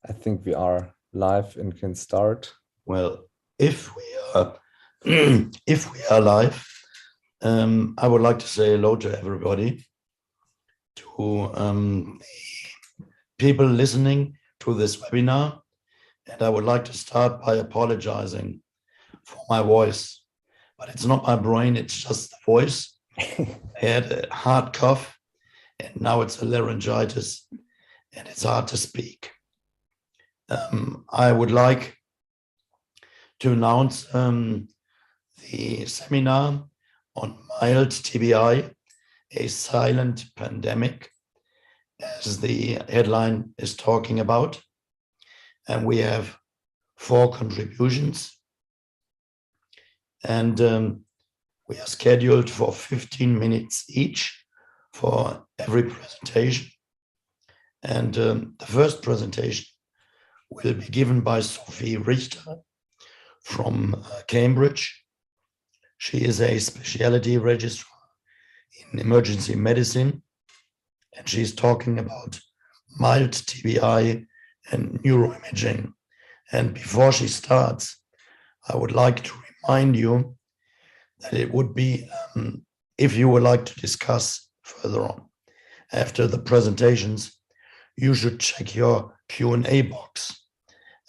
I think we are live and can start. Well, if we are if we are live, I would like to say hello to everybody, to the people listening to this webinar, and I would like to start by apologizing for my voice, but it's not my brain, it's just the voice. I had a hard cough, and now it's a laryngitis, and it's hard to speak. I would like to announce the seminar on mild TBI, a silent pandemic, as the headline is talking about. And we have 4 contributions. And we are scheduled for 15 minutes each for every presentation. And the first presentation will be given by Sophie Richter from Cambridge. She is a specialty registrar in emergency medicine, and she's talking about mild TBI and neuroimaging. And before she starts, I would like to remind you that it would be, if you would like to discuss further on after the presentations, you should check your Q&A box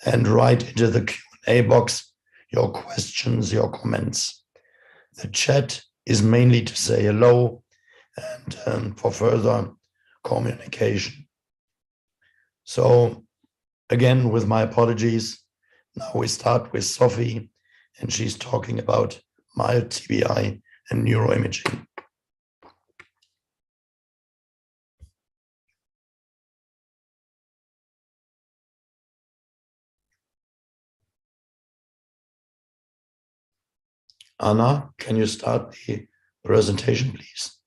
and write into the Q&A box your questions, your comments. The chat is mainly to say hello and for further communication. So again, with my apologies, now we start with Sophie, and she's talking about mild TBI and neuroimaging. Anna, can you start the presentation, please?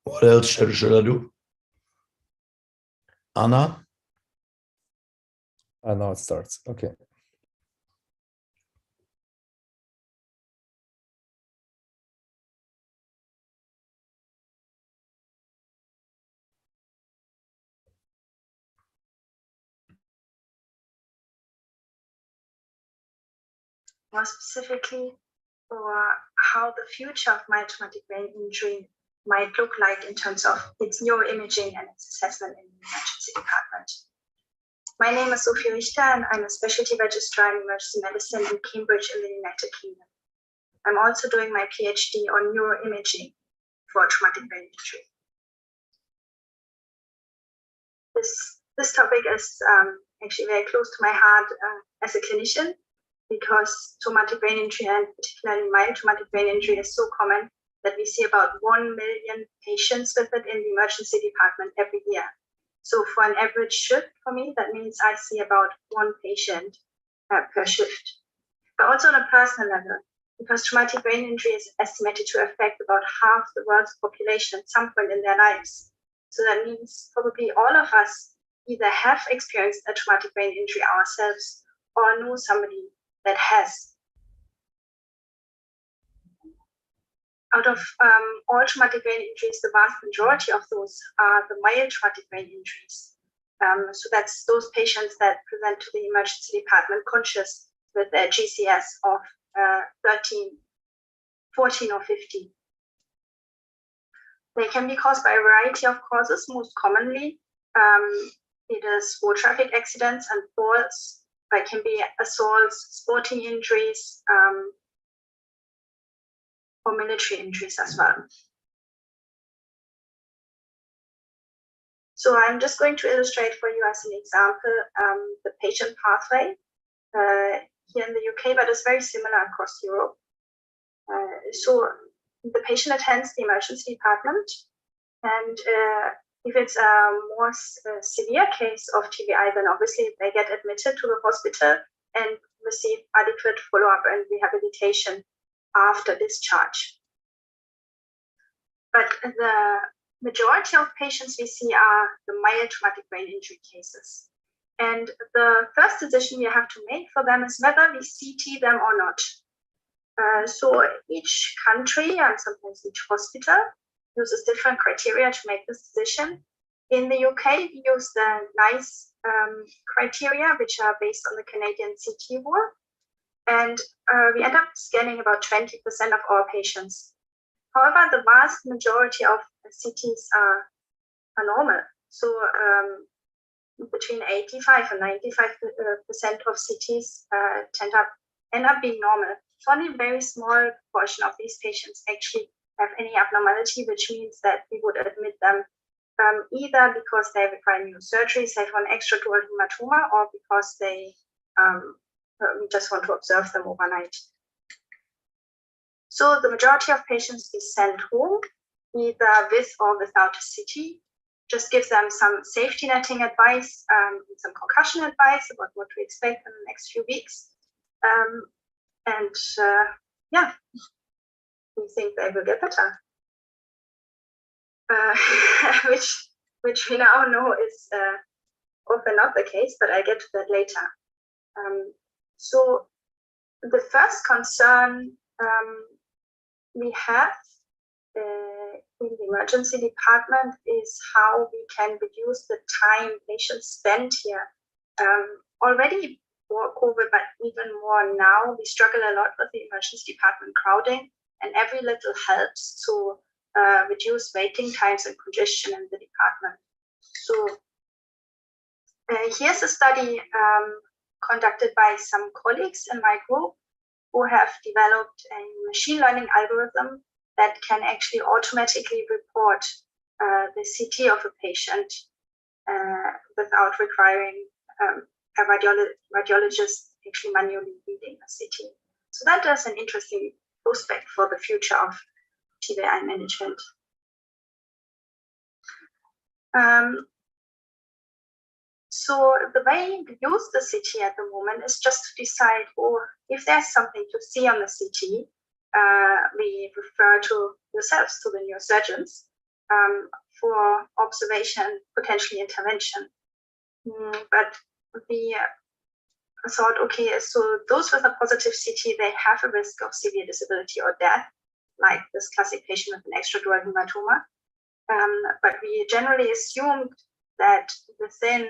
What else should I do? Anna? Now it starts. Okay. More specifically, for how the future of mild traumatic brain injury might look like in terms of its neuroimaging and its assessment in the emergency department. My name is Sophie Richter, and I'm a specialty registrar in emergency medicine in Cambridge in the United Kingdom. I'm also doing my PhD on neuroimaging for traumatic brain injury. This topic is actually very close to my heart as a clinician, because traumatic brain injury, and particularly mild traumatic brain injury, is so common that we see about 1 million patients with it in the emergency department every year. So for an average shift for me, that means I see about 1 patient per shift. But also on a personal level, because traumatic brain injury is estimated to affect about half the world's population at some point in their lives. So that means probably all of us either have experienced a traumatic brain injury ourselves or know somebody that has. Out of all traumatic brain injuries, the vast majority of those are the mild traumatic brain injuries. So that's those patients that present to the emergency department conscious with their GCS of 13, 14, or 15. They can be caused by a variety of causes. Most commonly, it is road traffic accidents and falls. It can be assaults, sporting injuries, or military injuries as well. So I'm just going to illustrate for you as an example the patient pathway here in the UK, but it's very similar across Europe. So the patient attends the emergency department, and if it's a more severe case of TBI, then obviously they get admitted to the hospital and receive adequate follow-up and rehabilitation after discharge. But the majority of patients we see are the mild traumatic brain injury cases. And the first decision we have to make for them is whether we CT them or not. So each country and sometimes each hospital uses different criteria to make this decision. In the UK, we use the NICE criteria, which are based on the Canadian CT rule. And we end up scanning about 20% of our patients. However, the vast majority of CTs are normal. So between 85 and 95% of CTs end up being normal. So only a very small portion of these patients actually have any abnormality, which means that we would admit them either because they require neurosurgery, say for an extradural hematoma, or because they we just want to observe them overnight. So the majority of patients is sent home, either with or without a CT. Just give them some safety netting advice, some concussion advice about what to expect in the next few weeks. Yeah, we think they will get better. Which we now know is often not the case, but I'll get to that later. So the first concern we have in the emergency department is how we can reduce the time patients spend here. Already before COVID, but even more now, we struggle a lot with the emergency department crowding, and every little helps to reduce waiting times and congestion in the department. So here's a study conducted by some colleagues in my group who have developed a machine learning algorithm that can actually automatically report the CT of a patient without requiring a radiologist actually manually reading a CT. So that is an interesting prospect for the future of TBI management. So the way we use the CT at the moment is just to decide, if there's something to see on the CT, we refer to yourselves, to the neurosurgeons, for observation, potentially intervention. But we thought, okay, so those with a positive CT, they have a risk of severe disability or death, like this classic patient with an extradural hematoma. But we generally assumed that within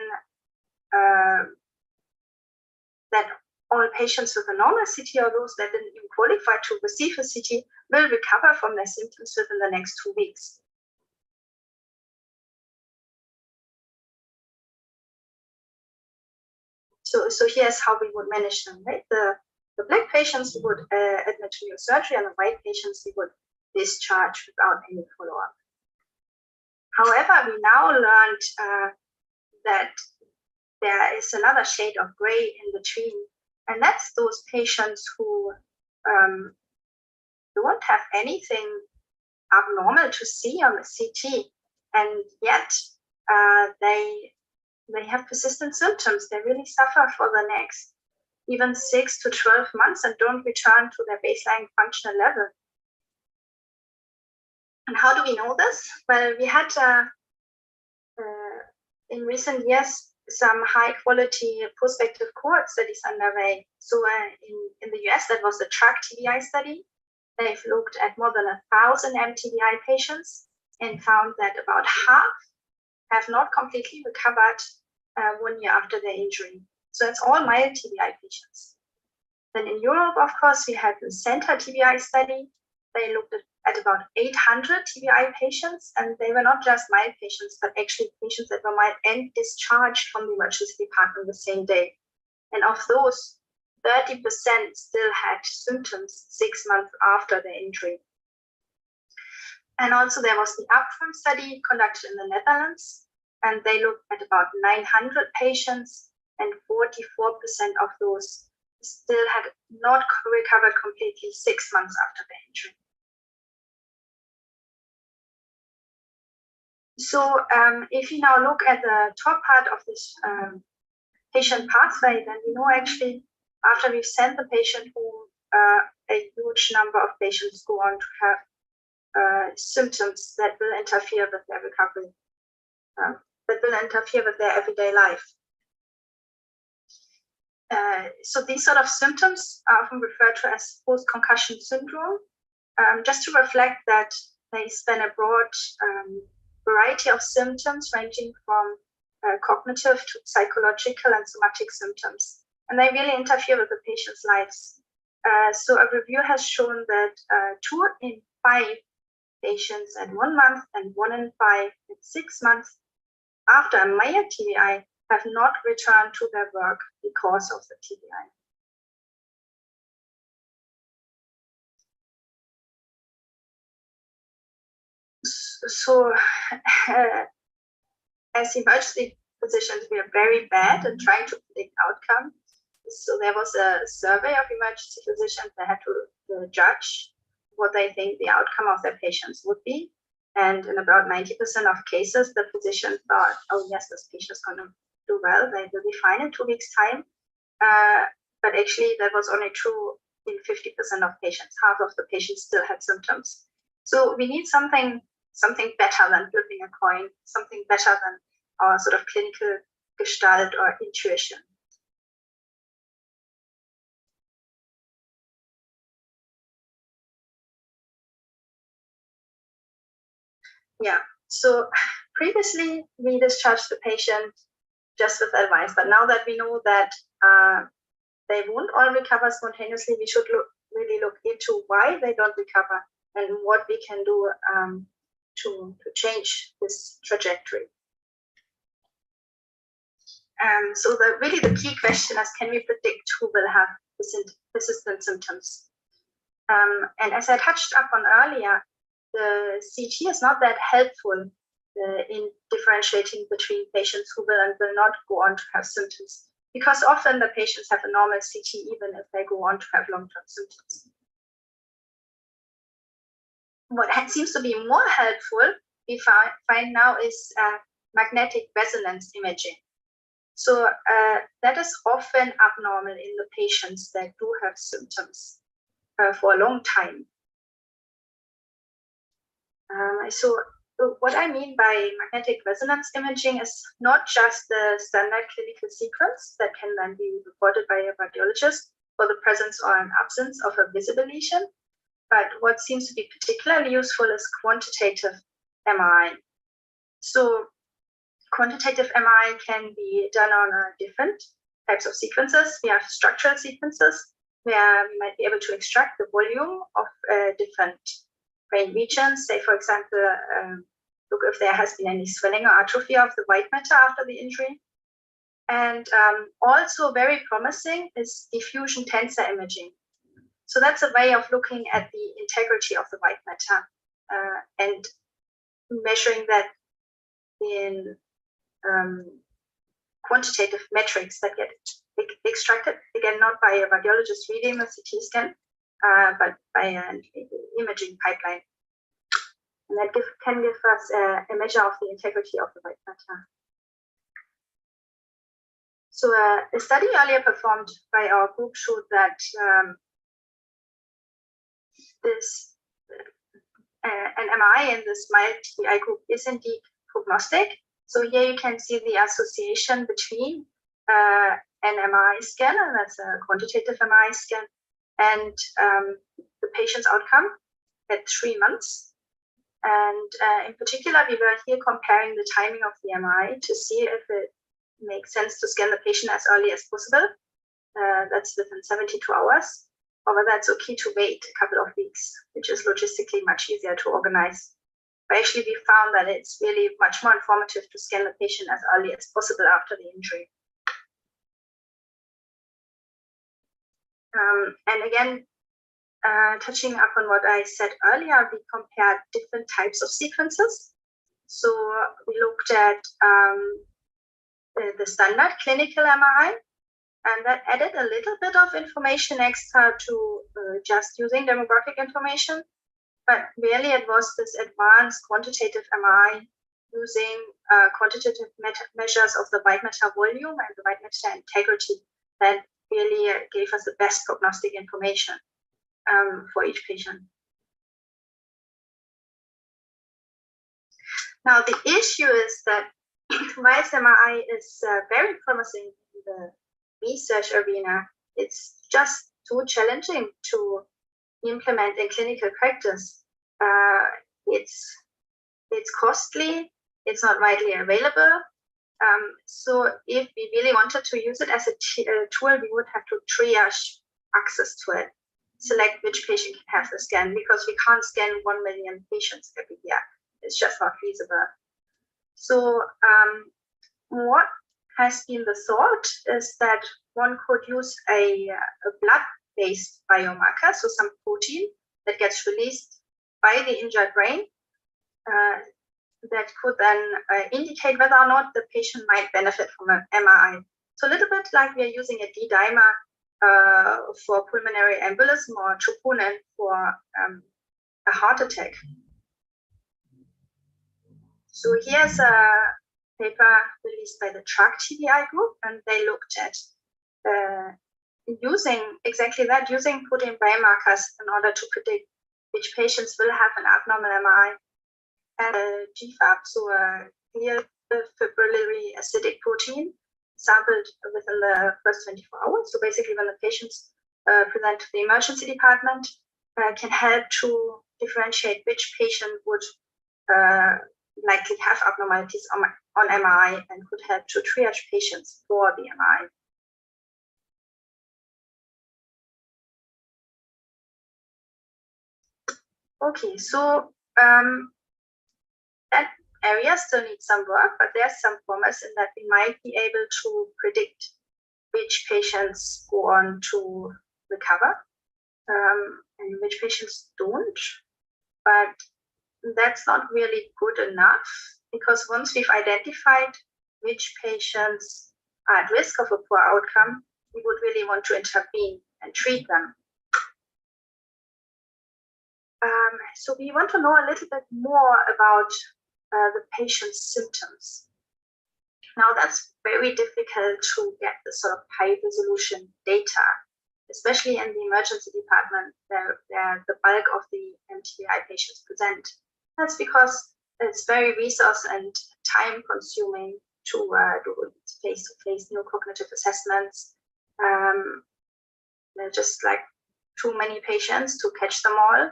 that all patients with a normal CT, or those that didn't even qualify to receive a CT, will recover from their symptoms within the next 2 weeks. So here's how we would manage them, right? The black patients we would admit to neurosurgery, and the white patients we would discharge without any follow-up. However, we now learned that there is another shade of gray in between, and that's those patients who don't have anything abnormal to see on the CT, and yet they have persistent symptoms. They really suffer for the next even 6 to 12 months and don't return to their baseline functional level. And how do we know this? Well, we had in recent years some high quality prospective cohort studies underway. So in the US, that was the TRACK TBI study. They've looked at more than 1,000 MTBI patients and found that about half have not completely recovered 1 year after their injury. So it's all mild TBI patients. Then in Europe, of course, we had the Center TBI study. They looked at about 800 TBI patients, and they were not just mild patients, but actually patients that were mild and discharged from the emergency department the same day. And of those, 30% still had symptoms 6 months after their injury. And also there was the Upfront study conducted in the Netherlands, and they looked at about 900 patients, and 44% of those still had not recovered completely 6 months after their injury. So if you now look at the top part of this patient pathway, then we know actually after we've sent the patient home, a huge number of patients go on to have symptoms that will interfere with their recovery, that will interfere with their everyday life. So these sort of symptoms are often referred to as post-concussion syndrome, just to reflect that they span a broad variety of symptoms ranging from cognitive to psychological and somatic symptoms. And they really interfere with the patient's lives. So a review has shown that 2 in 5 patients at 1 month and 1 in 5 at 6 months after a mild TBI have not returned to their work because of the TBI. So as emergency physicians, we are very bad at trying to predict outcome. So there was a survey of emergency physicians that had to judge what they think the outcome of their patients would be. And in about 90% of cases, the physician thought, oh yes, this patient is going to do well, they will be fine in 2 weeks' time. But actually that was only true in 50% of patients. Half of the patients still had symptoms. So we need something better than flipping a coin, something better than our sort of clinical gestalt or intuition. Yeah, so previously we discharged the patient just with advice, but now that we know that they won't all recover spontaneously, we should really look into why they don't recover and what we can do to change this trajectory. So the key question is, can we predict who will have persistent symptoms? And as I touched upon earlier, the CT is not that helpful in differentiating between patients who will and will not go on to have symptoms, because often the patients have a normal CT even if they go on to have long-term symptoms. What seems to be more helpful, we find now, is magnetic resonance imaging. So that is often abnormal in the patients that do have symptoms for a long time. So what I mean by magnetic resonance imaging is not just the standard clinical sequence that can then be reported by a radiologist for the presence or an absence of a visible lesion, but what seems to be particularly useful is quantitative MRI. So quantitative MRI can be done on different types of sequences. We have structural sequences where we might be able to extract the volume of different brain regions. Say, for example, look if there has been any swelling or atrophy of the white matter after the injury. And also very promising is diffusion tensor imaging. So that's a way of looking at the integrity of the white matter and measuring that in quantitative metrics that get extracted, again, not by a radiologist reading the CT scan, but by an imaging pipeline. And that can give us a measure of the integrity of the white matter. So a study earlier performed by our group showed that an MRI in this mild TBI group is indeed prognostic. So here you can see the association between an MRI scan, and that's a quantitative MRI scan, and the patient's outcome at 3 months. And in particular, we were here comparing the timing of the MRI to see if it makes sense to scan the patient as early as possible. That's within 72 hours. Or whether it's okay to wait a couple of weeks, which is logistically much easier to organize. But actually, we found that it's really much more informative to scan the patient as early as possible after the injury. And again, touching up on what I said earlier, we compared different types of sequences. So we looked at the standard clinical MRI, and that added a little bit of information extra to just using demographic information. But really, it was this advanced quantitative MRI using quantitative measures of the white matter volume and the white matter integrity that really gave us the best prognostic information for each patient. Now, the issue is that whilst MRI is very promising in the research arena, it's just too challenging to implement in clinical practice. It's costly, it's not widely available. So if we really wanted to use it as a tool, we would have to triage access to it, select which patient can have the scan, because we can't scan 1 million patients every year. It's just not feasible. So what has been the thought is that one could use a blood-based biomarker, so some protein that gets released by the injured brain, that could then indicate whether or not the patient might benefit from an MRI. So a little bit like we are using a D-dimer for pulmonary embolism or troponin for a heart attack. So here's a paper released by the TRACK TBI group, and they looked at using exactly that, using protein biomarkers in order to predict which patients will have an abnormal MRI and a GFAP, so a clear fibrillary acidic protein sampled within the first 24 hours. So basically when the patients present to the emergency department, can help to differentiate which patient would likely have abnormalities on MRI and could help to triage patients for the MRI. Okay, so that area still needs some work, but there's some promise in that we might be able to predict which patients go on to recover and which patients don't. But that's not really good enough, because once we've identified which patients are at risk of a poor outcome, we would really want to intervene and treat them. So we want to know a little bit more about the patient's symptoms. Now that's very difficult to get the sort of high resolution data, especially in the emergency department where the bulk of the TBI patients present. That's because it's very resource and time consuming to do face-to-face neurocognitive assessments. They're just like too many patients to catch them all.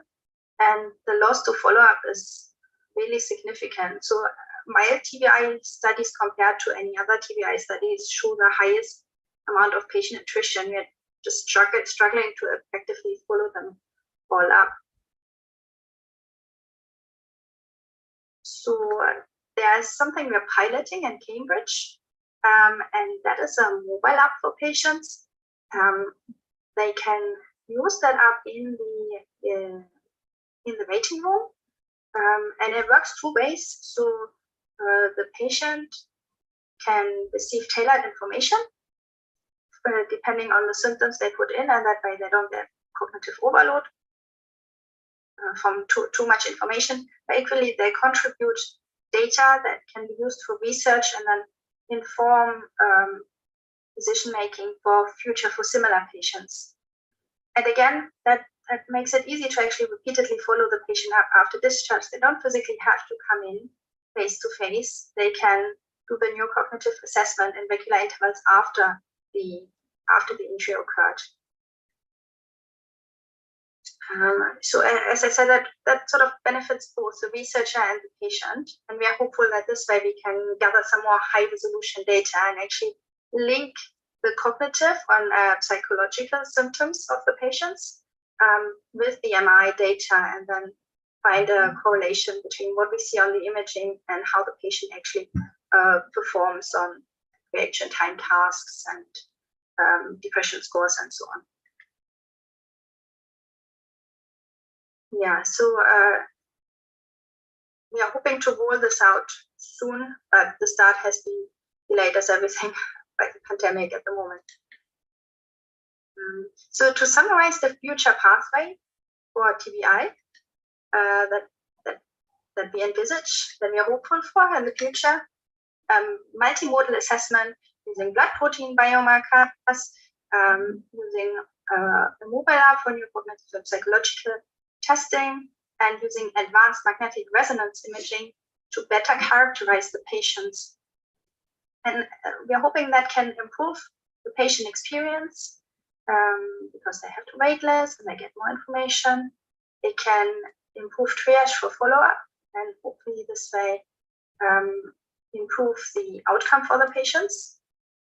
And the loss to follow-up is really significant. So mild TBI studies compared to any other TBI studies show the highest amount of patient attrition. We're just struggling to effectively follow them all up. So there's something we're piloting in Cambridge, and that is a mobile app for patients. They can use that app in the waiting room, and it works two ways. So the patient can receive tailored information depending on the symptoms they put in, and that way they don't get cognitive overload from too much information. But equally, they contribute data that can be used for research and then inform decision making for similar patients. And again, that makes it easy to actually repeatedly follow the patient up after discharge. They don't physically have to come in face to face. They can do the neurocognitive assessment in regular intervals after the injury occurred. So as I said, that sort of benefits both the researcher and the patient. And we are hopeful that this way we can gather some more high resolution data and actually link the cognitive and psychological symptoms of the patients with the MRI data, and then find a correlation between what we see on the imaging and how the patient actually performs on reaction time tasks and depression scores and so on. Yeah, so we are hoping to roll this out soon, but the start has been delayed as everything by the pandemic at the moment. So to summarize the future pathway for TBI that we envisage, that we are hopeful for in the future, multimodal assessment using blood protein biomarkers, using a mobile app for neurocognitive and psychological testing, and using advanced magnetic resonance imaging to better characterize the patients. And we are hoping that can improve the patient experience because they have to wait less and they get more information. They can improve triage for follow-up, and hopefully this way improve the outcome for the patients,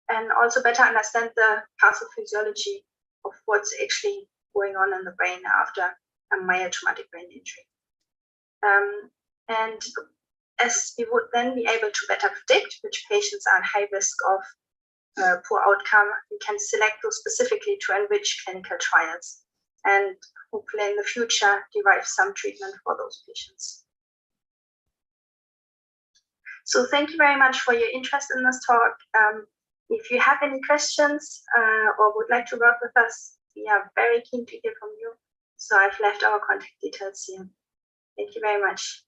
and also better understand the pathophysiology of what's actually going on in the brain after a mild traumatic brain injury. And as we would then be able to better predict which patients are at high risk of poor outcome, we can select those specifically to enrich clinical trials and hopefully in the future derive some treatment for those patients. So thank you very much for your interest in this talk. If you have any questions or would like to work with us, we are very keen to hear from you. So I've left our contact details here. Thank you very much.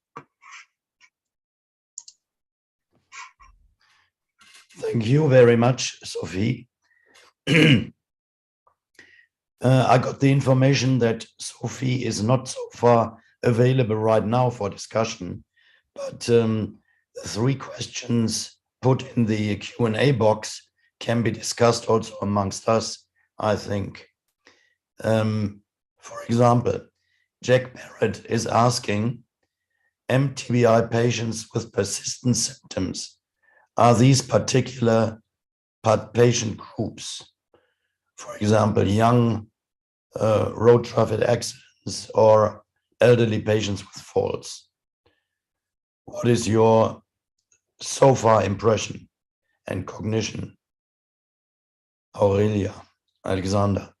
Thank you very much, Sophie. I got the information that Sophie is not so far available right now for discussion, but the 3 questions put in the Q&A box can be discussed also amongst us, I think. For example, Jack Barrett is asking, MTBI patients with persistent symptoms, are these particular patient groups? For example, young road traffic accidents or elderly patients with falls. What is your so far impression and cognition? Aurelia, Alexander,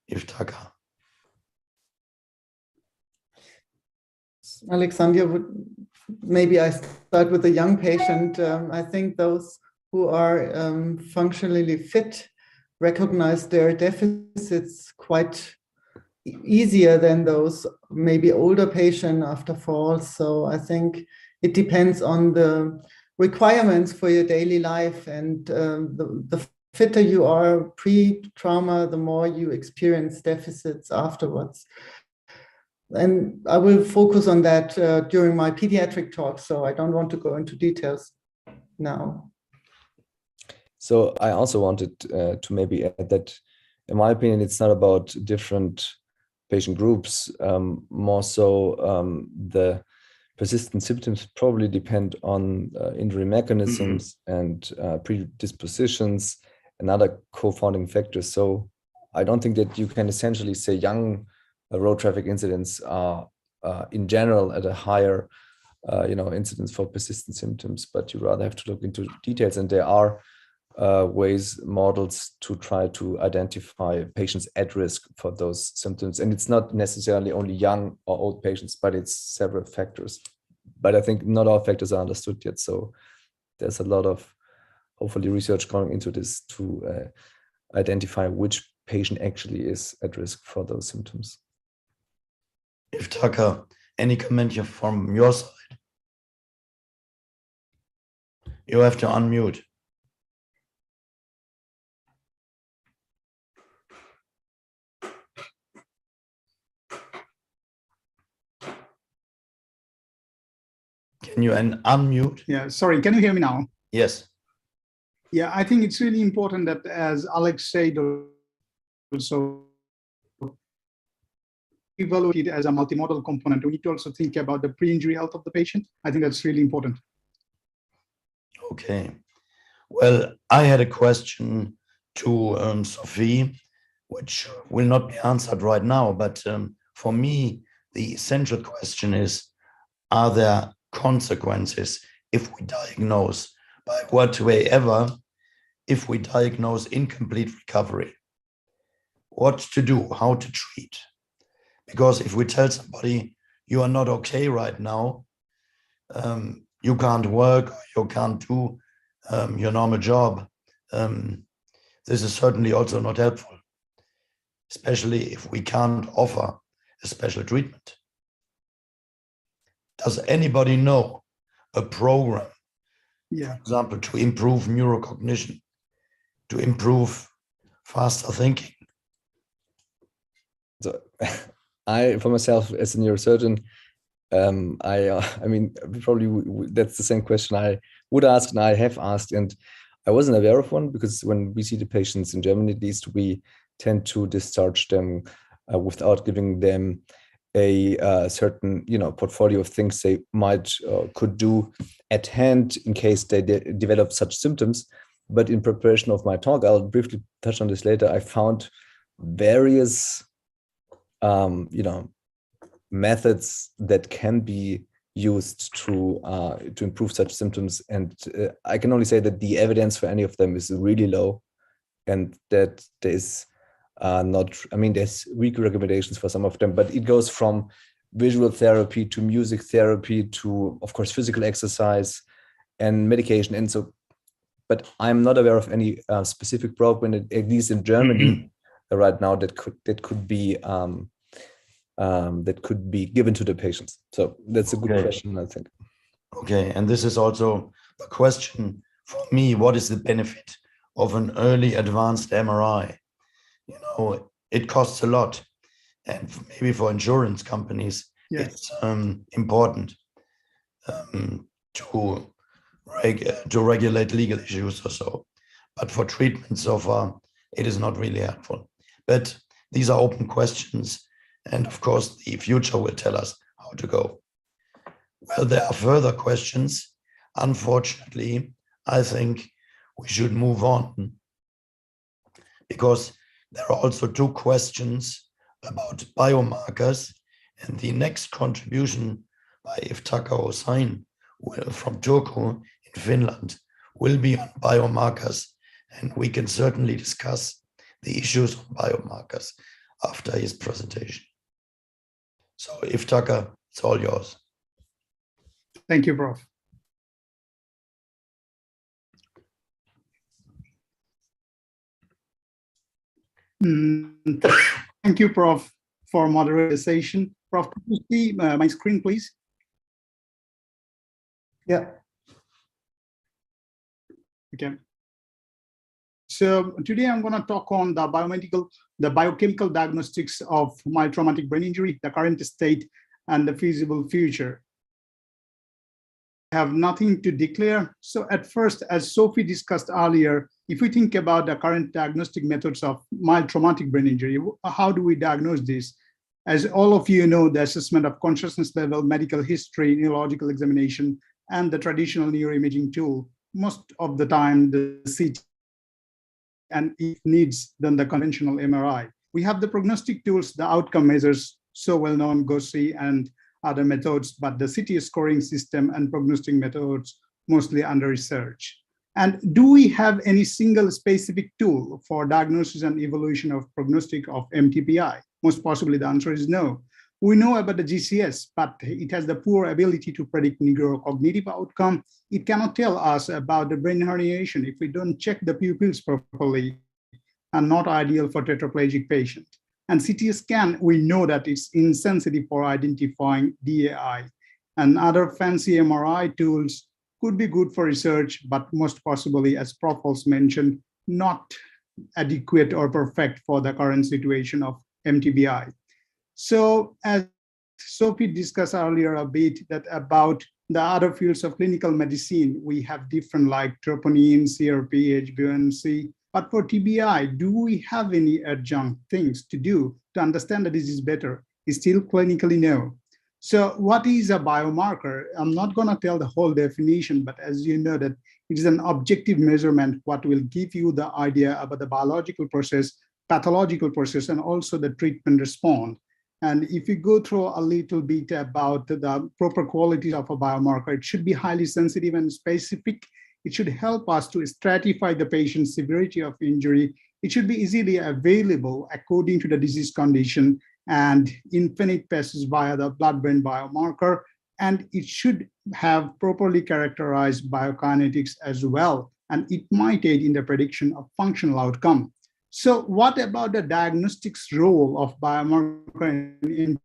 Iftaka. Alexandria, maybe I start with a young patient. I think those who are functionally fit recognize their deficits quite easier than those maybe older patient after falls. So I think it depends on the requirements for your daily life, and the fitter you are pre-trauma, the more you experience deficits afterwards. And I will focus on that during my pediatric talk, so I don't want to go into details now. So I also wanted to maybe add that, in my opinion, it's not about different patient groups. More so, the persistent symptoms probably depend on injury mechanisms and predispositions and other co-founding factors. So I don't think that you can essentially say young road traffic incidents are in general at a higher incidence for persistent symptoms, but you rather have to look into details, and there are models to try to identify patients at risk for those symptoms. And it's not necessarily only young or old patients, but it's several factors. But I think not all factors are understood yet. So there's a lot of, hopefully, research going into this to identify which patient actually is at risk for those symptoms. Iftaka, any comment here from your side? You have to unmute. Can you unmute? Yeah, sorry, can you hear me now? Yes. Yeah, I think it's really important that, as Alex said, also evaluate it as a multimodal component. We need to also think about the pre-injury health of the patient. I think that's really important. Okay. Well, I had a question to Sophie, which will not be answered right now, but for me, the essential question is, are there consequences if we diagnose, by what way ever, if we diagnose incomplete recovery? What to do, how to treat? Because if we tell somebody you are not okay right now, you can't work, you can't do your normal job, this is certainly also not helpful, especially if we can't offer a special treatment. Does anybody know a program, for example, to improve neurocognition, to improve faster thinking? So I, for myself, as a neurosurgeon, I mean, probably that's the same question I would ask and I have asked. And I wasn't aware of one, because when we see the patients in Germany, at least, we tend to discharge them without giving them a certain, portfolio of things they might could do at hand in case they develop such symptoms. But in preparation of my talk, I'll briefly touch on this later, I found various methods that can be used to improve such symptoms, and I can only say that the evidence for any of them is really low, and that there's there's weak recommendations for some of them, but it goes from visual therapy to music therapy to, of course, physical exercise and medication. And so, but I'm not aware of any specific program, at least in Germany right now, that could be given to the patients. So that's a good question, I think. Okay, and this is also a question for me: what is the benefit of an early advanced MRI? It costs a lot, and maybe for insurance companies, it's important to regulate legal issues or so. But for treatment so far, it is not really helpful. But these are open questions, and of course, the future will tell us how to go. Well, there are further questions. Unfortunately, I think we should move on, because there are also two questions about biomarkers, and the next contribution by Iftaka Hossain from Turku in Finland will be on biomarkers, and we can certainly discuss the issues on biomarkers after his presentation. So Iftaka, it's all yours. Thank you, Prof. Thank you, Prof, for moderating the session. Prof, could you see my screen, please? Yeah. Okay. So today I'm going to talk on the biochemical diagnostics of mild traumatic brain injury, the current state, and the feasible future. I have nothing to declare. So at first, as Sophie discussed earlier, if we think about the current diagnostic methods of mild traumatic brain injury, how do we diagnose this? As all of you know, the assessment of consciousness level, medical history, neurological examination, and the traditional neuroimaging tool, most of the time the CT, and if needs, then the conventional MRI. We have the prognostic tools, the outcome measures, so well-known, GOSI and other methods, but the CT scoring system and prognostic methods mostly under research. And do we have any single specific tool for diagnosis and evaluation of prognostic of MTBI? Most possibly the answer is no. We know about the GCS, but it has the poor ability to predict neurocognitive outcome. It cannot tell us about the brain herniation if we don't check the pupils properly, and not ideal for tetraplegic patient. And CT scan, we know that it's insensitive for identifying DAI. And other fancy MRI tools could be good for research, but most possibly, as Prof also mentioned, not adequate or perfect for the current situation of MTBI. So as Sophie discussed earlier a bit that about the other fields of clinical medicine, we have different like troponin, CRP, HbA1c. But for TBI, do we have any adjunct things to do to understand the disease better? It's still clinically no. So what is a biomarker? I'm not going to tell the whole definition, but as you know that it is an objective measurement what will give you the idea about the biological process, pathological process, and also the treatment response. And if you go through a little bit about the proper qualities of a biomarker, it should be highly sensitive and specific. It should help us to stratify the patient's severity of injury. It should be easily available according to the disease condition and infinite passes via the blood-brain biomarker. And it should have properly characterized biokinetics as well. And it might aid in the prediction of functional outcome. So what about the diagnostics role of biomarker in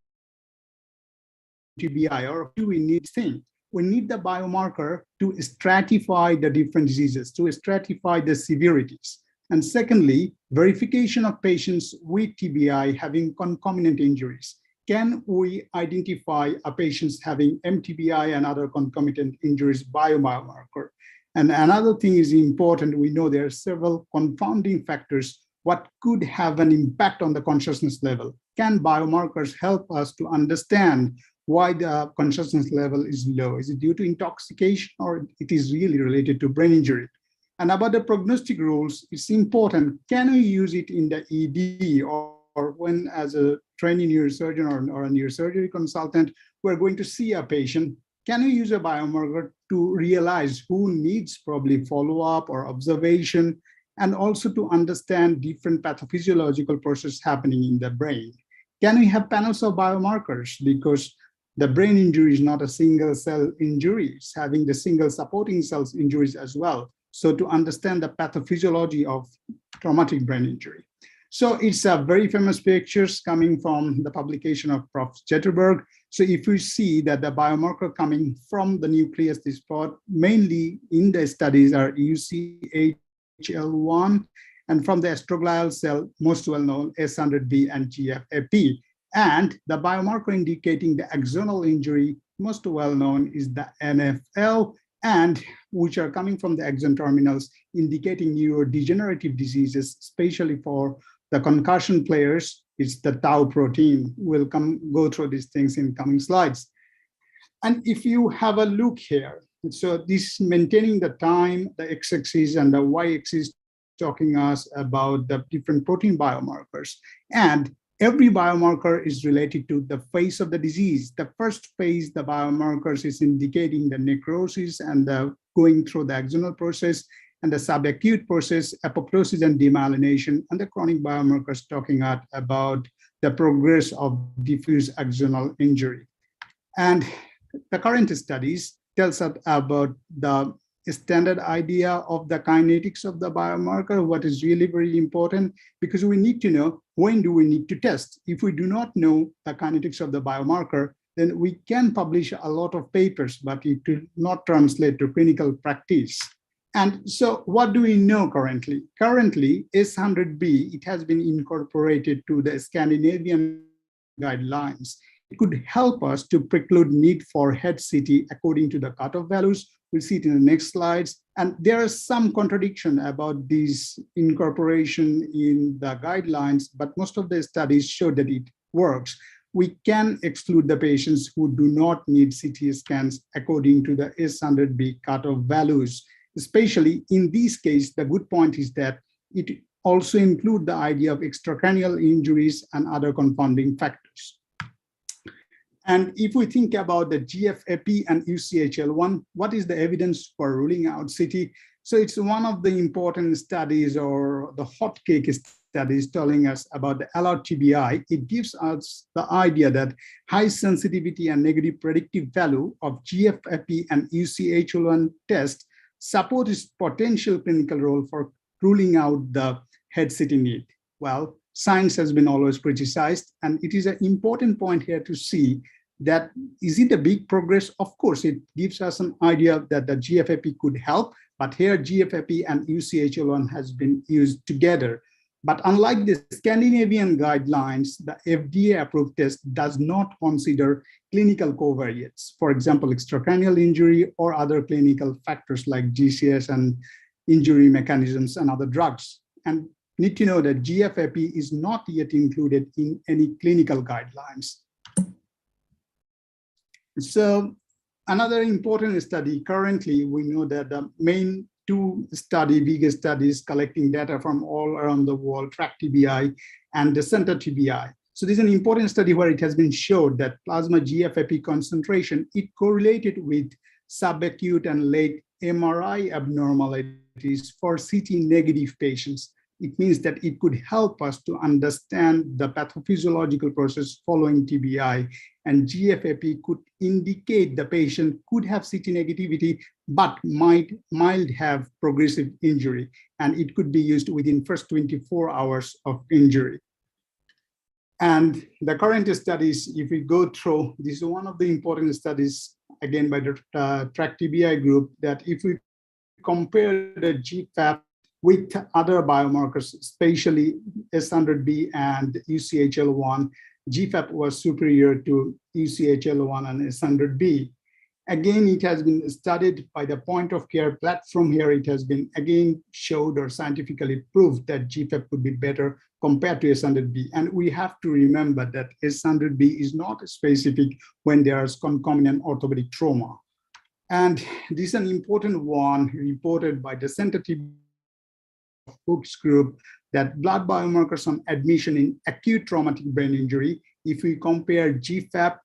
TBI, or do we need things? We need the biomarker to stratify the different diseases, to stratify the severities. And secondly, verification of patients with TBI having concomitant injuries. Can we identify a patient having MTBI and other concomitant injuries by a biomarker? And another thing is important. We know there are several confounding factors what could have an impact on the consciousness level. Can biomarkers help us to understand why the consciousness level is low? Is it due to intoxication, or it is really related to brain injury? And about the prognostic rules, it's important. Can we use it in the ED or when, as a trainee neurosurgeon or a neurosurgery consultant, we're going to see a patient? Can we use a biomarker to realize who needs probably follow-up or observation, and also to understand different pathophysiological processes happening in the brain? Can we have panels of biomarkers? Because the brain injury is not a single cell injury, it's having the single supporting cells injuries as well. So to understand the pathophysiology of traumatic brain injury. So it's a very famous pictures coming from the publication of Prof. Zetterberg. So if we see that the biomarker coming from the nucleus, this part mainly in the studies are UCHL1, and from the astroglial cell, most well known S100B and GFAP. And the biomarker indicating the axonal injury, most well known is the NFL, and which are coming from the axon terminals, indicating neurodegenerative diseases, especially for the concussion players. It's the tau protein. We'll go through these things in coming slides. And if you have a look here, so this maintaining the time, the x-axis and the y-axis, talking us about the different protein biomarkers. And every biomarker is related to the phase of the disease. The first phase, the biomarkers is indicating the necrosis and the going through the axonal process, and the subacute process, apoptosis and demyelination, and the chronic biomarkers talking about the progress of diffuse axonal injury. And the current studies tells us about the standard idea of the kinetics of the biomarker, what is really very important, because we need to know when do we need to test. If we do not know the kinetics of the biomarker, then we can publish a lot of papers, but it will not translate to clinical practice. And so what do we know currently? Currently, S100B, it has been incorporated to the Scandinavian guidelines. It could help us to preclude need for head CT according to the cutoff values. We'll see it in the next slides. And there is some contradiction about this incorporation in the guidelines, but most of the studies show that it works. We can exclude the patients who do not need CT scans according to the S100B cutoff values. Especially in this case, the good point is that it also includes the idea of extracranial injuries and other confounding factors. And if we think about the GFAP and UCHL1, what is the evidence for ruling out CT? So it's one of the important studies, or the hot cake studies, telling us about the allowed TBI. It gives us the idea that high sensitivity and negative predictive value of GFAP and UCHL1 test support its potential clinical role for ruling out the head CT need. Well, science has been always criticized, and it is an important point here to see that is it a big progress? Of course, it gives us an idea that the GFAP could help, but here GFAP and UCHL1 has been used together. But unlike the Scandinavian guidelines, the FDA-approved test does not consider clinical covariates, for example, extracranial injury or other clinical factors like GCS and injury mechanisms and other drugs. And need to know that GFAP is not yet included in any clinical guidelines. So another important study, currently we know that the main biggest studies collecting data from all around the world, track TBI and the center TBI. So this is an important study where it has been showed that plasma GFAP concentration, it correlated with subacute and late MRI abnormalities for CT negative patients. It means that it could help us to understand the pathophysiological process following TBI, and GFAP could indicate the patient could have CT negativity, but might have progressive injury, and it could be used within first 24 hours of injury. And the current studies, if we go through, this is one of the important studies, again, by the track TBI group, that if we compare the GFAP with other biomarkers, especially S100B and UCHL1, GFAP was superior to UCHL1 and S100B. Again, it has been studied by the point of care platform here. It has been again showed or scientifically proved that GFAP could be better compared to S100B. And we have to remember that S100B is not specific when there is concomitant orthopedic trauma. And this is an important one reported by the Center Hooks group, that blood biomarkers on admission in acute traumatic brain injury, if we compare GFAP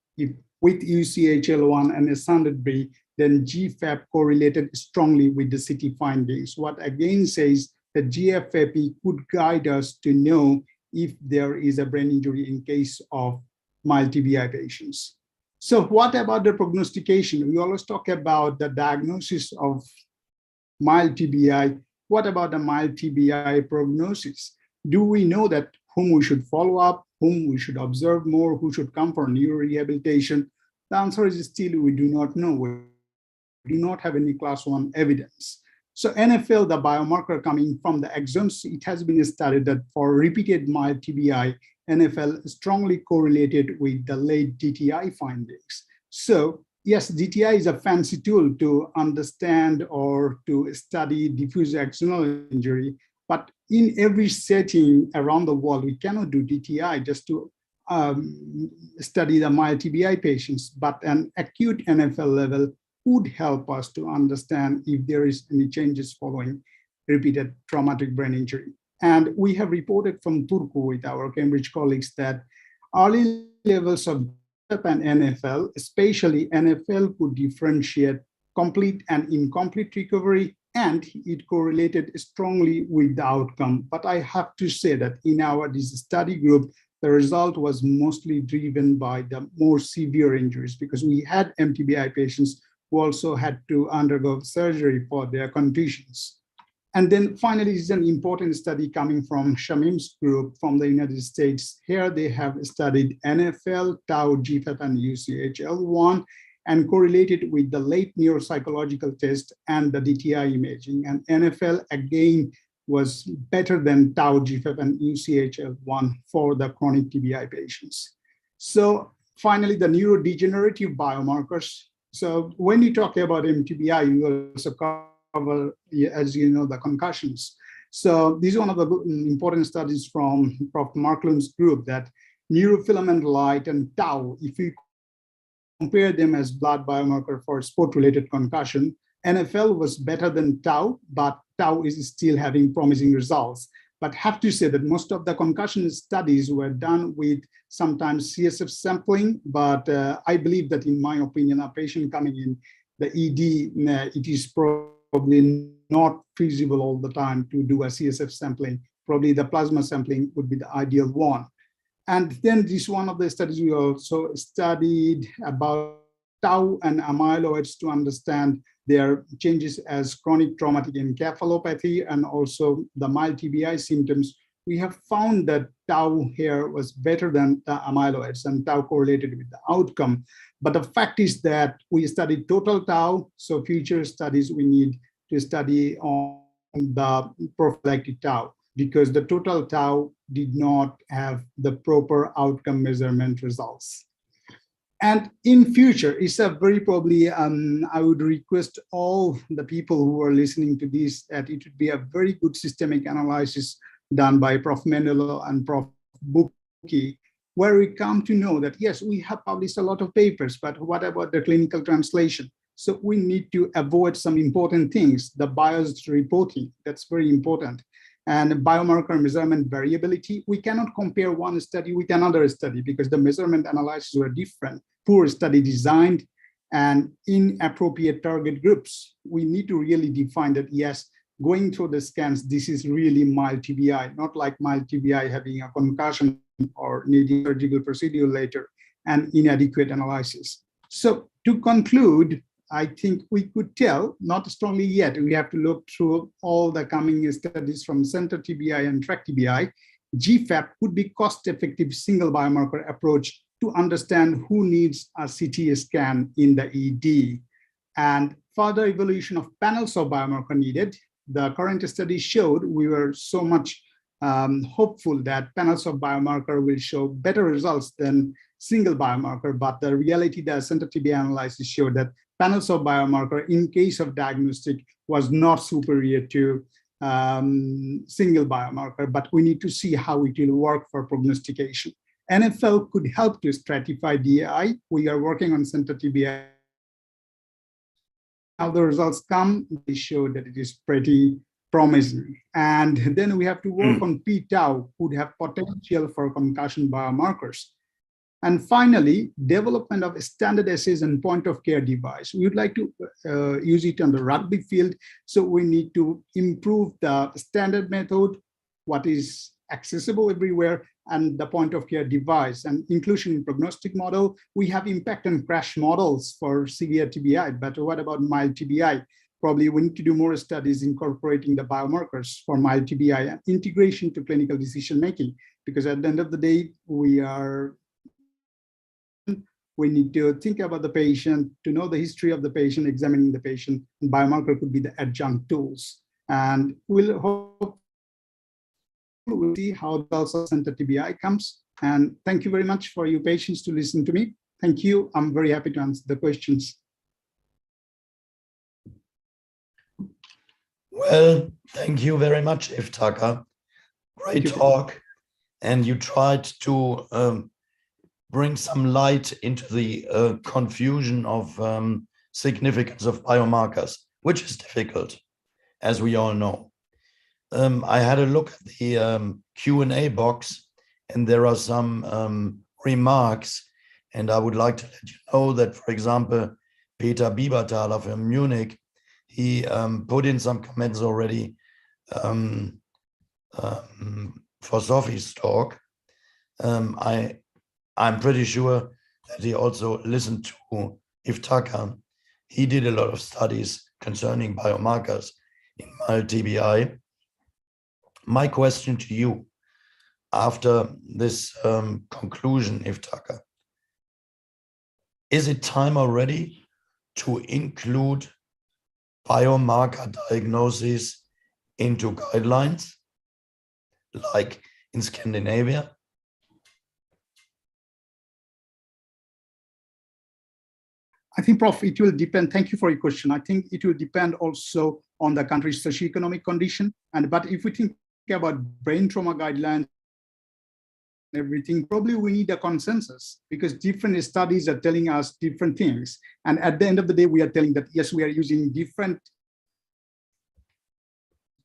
with UCHL1 and S100B, then GFAP correlated strongly with the CT findings. What again says that GFAP could guide us to know if there is a brain injury in case of mild TBI patients. So what about the prognostication? We always talk about the diagnosis of mild TBI. What about the mild TBI prognosis? Do we know that whom we should follow up, whom we should observe more, who should come for neurorehabilitation? The answer is still we do not know. We do not have any class 1 evidence. So NFL, the biomarker coming from the exons, it has been studied that for repeated mild TBI, NFL strongly correlated with the late DTI findings. So yes, DTI is a fancy tool to understand or to study diffuse axonal injury, but in every setting around the world, we cannot do DTI just to study the mild TBI patients, but an acute NFL level would help us to understand if there is any changes following repeated traumatic brain injury. And we have reported from Turku with our Cambridge colleagues that early levels of GFAP and NFL, especially NFL, could differentiate complete and incomplete recovery, and it correlated strongly with the outcome. But I have to say that in this study group, the result was mostly driven by the more severe injuries, because we had MTBI patients who also had to undergo surgery for their contusions. And then finally, this is an important study coming from Shamim's group from the United States. Here they have studied NFL, tau, GFAP, and UCHL1, and correlated with the late neuropsychological test and the DTI imaging. And NFL, again, was better than tau, GFAP, and UCHL1 for the chronic TBI patients. So finally, the neurodegenerative biomarkers. So when you talk about MTBI, you also cover, as you know, the concussions. So this is one of the important studies from Prof. Marklund's group, that neurofilament light and tau, if you compare them as blood biomarker for sport-related concussion, NFL was better than tau, but tau is still having promising results. But have to say that most of the concussion studies were done with sometimes CSF sampling, but I believe that, in my opinion, a patient coming in the ED, it is probably not feasible all the time to do a CSF sampling. Probably the plasma sampling would be the ideal one. And then this one of the studies, we also studied about tau and amyloids to understand their changes as chronic traumatic encephalopathy and also the mild TBI symptoms. We have found that tau here was better than the amyloids, and tau correlated with the outcome. But the fact is that we studied total tau, so future studies we need to study on the prophylactic tau, because the total tau did not have the proper outcome measurement results. And in future, it's a very probably, I would request all the people who are listening to this that it would be a very good systemic analysis done by Prof. Mendelo and Prof. Buki, where we come to know that, yes, we have published a lot of papers, but what about the clinical translation? So we need to avoid some important things, the biased reporting, that's very important. And biomarker measurement variability, we cannot compare one study with another study because the measurement analyses were different, poor study designed, and inappropriate target groups. We need to really define that, yes, going through the scans, this is really mild TBI, not like mild TBI having a concussion or needing surgical procedure later, and inadequate analysis. So to conclude, I think we could tell, not strongly yet, we have to look through all the coming studies from center TBI and tract TBI. GFAP could be cost-effective single biomarker approach to understand who needs a CT scan in the ED. And further evaluation of panels of biomarker needed. The current study showed we were so much hopeful that panels of biomarker will show better results than single biomarker, but the reality, the center TBI analysis showed that panels of biomarker in case of diagnostic was not superior to single biomarker, but we need to see how it will work for prognostication. NFL could help to stratify DAI. We are working on center TBI. How the results come, they show that it is pretty promising. And then we have to work on p-tau, would have potential for concussion biomarkers. And finally, development of standard assays and point of care device. We would like to use it on the rugby field. So we need to improve the standard method, what is accessible everywhere, and the point of care device and inclusion in prognostic model. We have impact and crash models for severe TBI, but what about mild TBI? Probably we need to do more studies incorporating the biomarkers for mild TBI and integration to clinical decision-making, because at the end of the day, we need to think about the patient, to know the history of the patient, examining the patient, and biomarker could be the adjunct tools. And we'll see how the results of center TBI comes. And thank you very much for your patience to listen to me. Thank you. I'm very happy to answer the questions. Well, thank you very much, Iftaka. Great talk. And you tried to bring some light into the confusion of significance of biomarkers, which is difficult, as we all know. I had a look at the Q&A box, and there are some remarks, and I would like to let you know that, for example, Peter Bieberthaler from Munich, he put in some comments already for Sophie's talk. I'm pretty sure that he also listened to Iftaka. He did a lot of studies concerning biomarkers in mild TBI. My question to you, after this conclusion, Iftaka, is it time already to include biomarker diagnosis into guidelines, like in Scandinavia? I think, Prof, it will depend. Thank you for your question. I think it will depend also on the country's socioeconomic condition. But if we think about brain trauma guidelines, everything, probably we need a consensus, because different studies are telling us different things. And at the end of the day, we are telling that, yes, we are using different.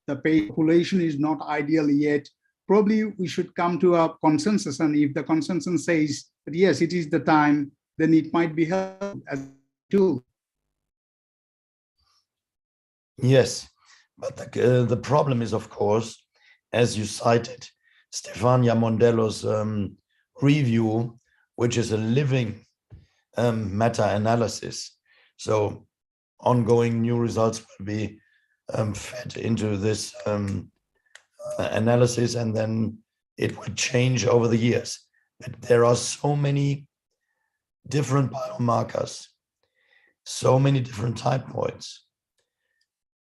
The population is not ideal yet. Probably we should come to a consensus. And if the consensus says that, yes, it is the time, then it might be helpful as a tool. Yes, but the problem is, of course, as you cited, Stefania Mondello's review, which is a living meta-analysis. So ongoing new results will be fed into this analysis, and then it will change over the years. But there are so many different biomarkers, so many different time points,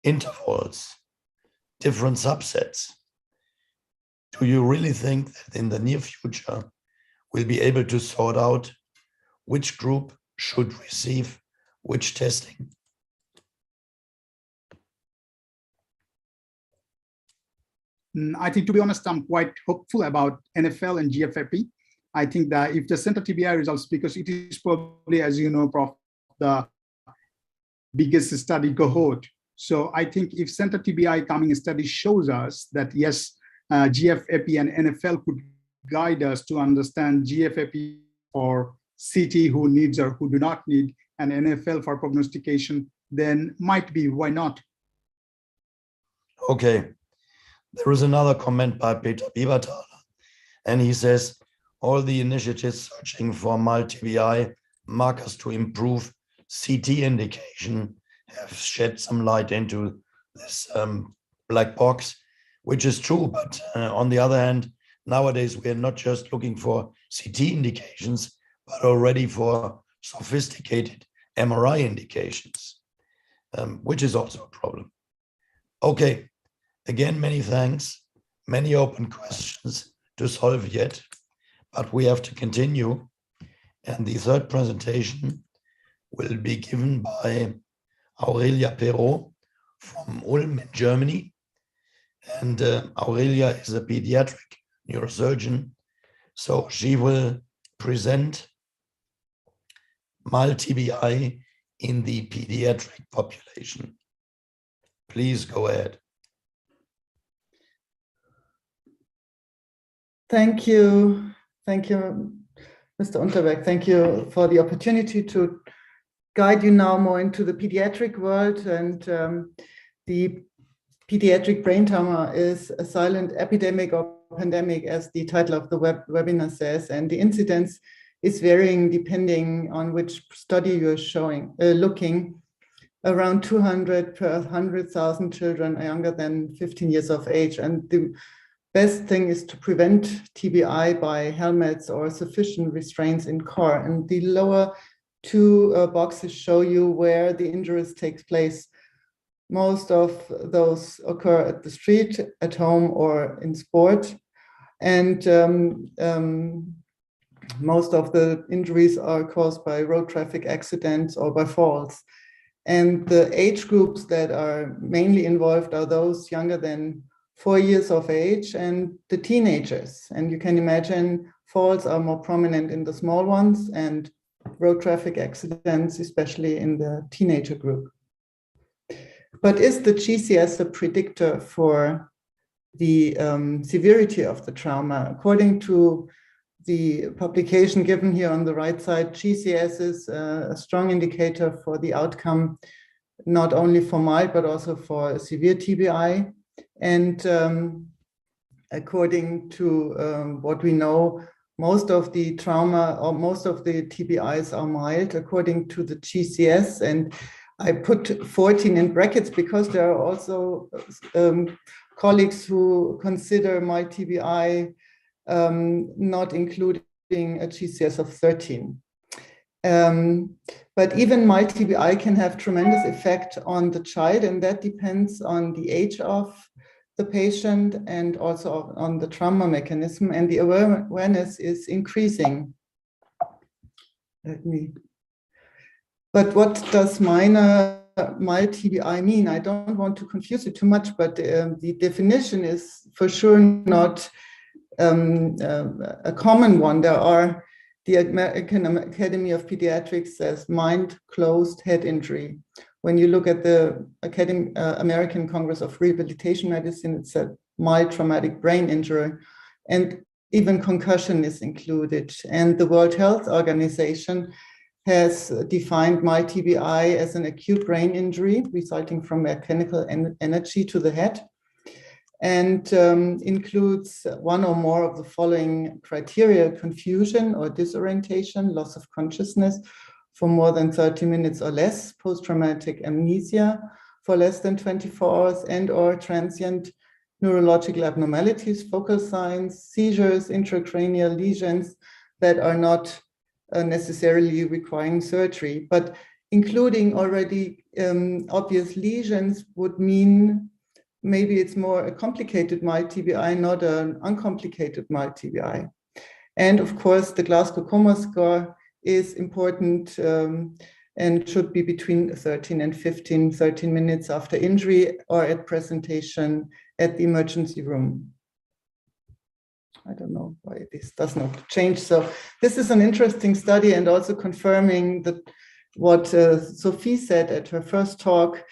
intervals, different subsets. Do you really think that in the near future we'll be able to sort out which group should receive which testing? I think, to be honest, I'm quite hopeful about NFL and GFAP. I think that if the center TBI results, because it is probably, as you know, Prof, the biggest study cohort. So I think if center TBI coming study shows us that, yes, GFAP and NFL could guide us to understand GFAP for CT who needs or who do not need, and NFL for prognostication, then might be, why not? Okay. There is another comment by Peter Bieberthaler, and he says, all the initiatives searching for mild TBI markers to improve CT indication have shed some light into this black box, which is true. But on the other hand, nowadays we are not just looking for CT indications, but already for sophisticated MRI indications, which is also a problem. Okay, again, many thanks, many open questions to solve yet, but we have to continue. And the third presentation will be given by Aurelia Perrault from Ulm in Germany. And Aurelia is a pediatric neurosurgeon, so she will present mild TBI in the pediatric population. Please go ahead. Thank you. Thank you, Mr. Unterberg. Thank you for the opportunity to guide you now more into the pediatric world. And the pediatric brain tumor is a silent epidemic or pandemic, as the title of the webinar says, and the incidence is varying depending on which study you're looking. Around 200 per 100,000 children younger than 15 years of age. And the best thing is to prevent TBI by helmets or sufficient restraints in car. And the lower two boxes show you where the injuries take place. Most of those occur at the street, at home, or in sport. And most of the injuries are caused by road traffic accidents or by falls. And the age groups that are mainly involved are those younger than 4 years of age and the teenagers. And you can imagine falls are more prominent in the small ones and road traffic accidents, especially in the teenager group. But is the GCS a predictor for the severity of the trauma? According to the publication given here on the right side, GCS is a strong indicator for the outcome, not only for mild, but also for severe TBI. And according to what we know, most of the trauma or most of the TBIs are mild, according to the GCS. And I put 14 in brackets because there are also colleagues who consider mild TBI not including a GCS of 13. But even mild TBI can have tremendous effect on the child, and that depends on the age of the patient and also on the trauma mechanism, and the awareness is increasing. But what does mild TBI mean? I don't want to confuse it too much, but the definition is for sure not a common one. There are, the American Academy of Pediatrics says mind closed head injury. When you look at the American Congress of Rehabilitation Medicine, it said mild traumatic brain injury, and even concussion is included. And the World Health Organization has defined mild TBI as an acute brain injury resulting from mechanical energy to the head, and includes one or more of the following criteria: confusion or disorientation, loss of consciousness for more than 30 minutes or less, post-traumatic amnesia for less than 24 hours, and or transient neurological abnormalities, focal signs, seizures, intracranial lesions that are not necessarily requiring surgery. But including already obvious lesions would mean maybe it's more a complicated mild TBI, not an uncomplicated mild TBI. And of course, the Glasgow Coma score is important and should be between 13 and 13 minutes after injury or at presentation at the emergency room. I don't know why this does not change. So this is an interesting study, and also confirming that what Sophie said at her first talk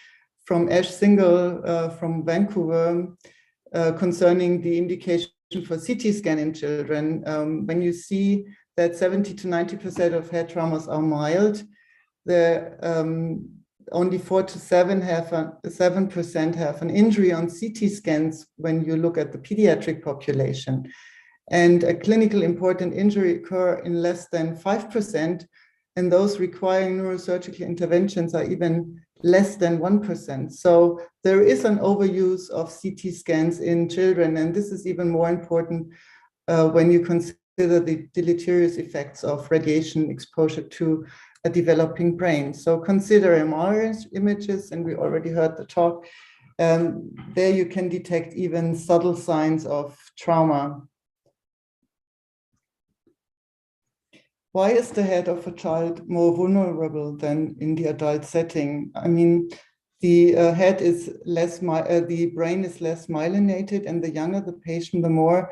from Ash Single from Vancouver concerning the indication for CT scan in children. When you see that 70 to 90% of head traumas are mild, only 4 to 7% have an injury on CT scans when you look at the pediatric population. And a clinically important injury occur in less than 5%, and those requiring neurosurgical interventions are even less than 1%. So there is an overuse of CT scans in children, and this is even more important when you consider the deleterious effects of radiation exposure to a developing brain. So consider MRI images, and we already heard the talk. There you can detect even subtle signs of trauma. why is the head of a child more vulnerable than in the adult setting? I mean, the head is less, the brain is less myelinated, and the younger the patient, the more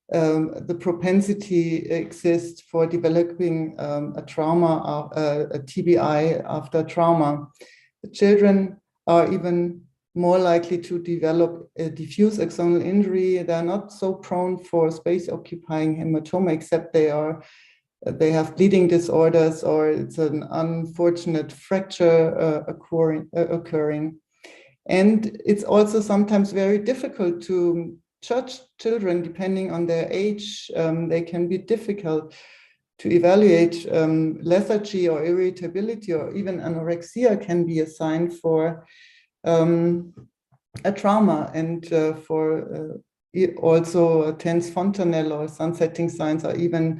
the propensity exists for developing a trauma, a TBI after trauma. The children are even more likely to develop a diffuse axonal injury. They're not so prone for space-occupying hematoma, except they have bleeding disorders, or it's an unfortunate fracture occurring. And it's also sometimes very difficult to judge children depending on their age. They can be difficult to evaluate. Lethargy or irritability or even anorexia can be a sign for a trauma, and for also tense fontanelle or sunsetting signs are even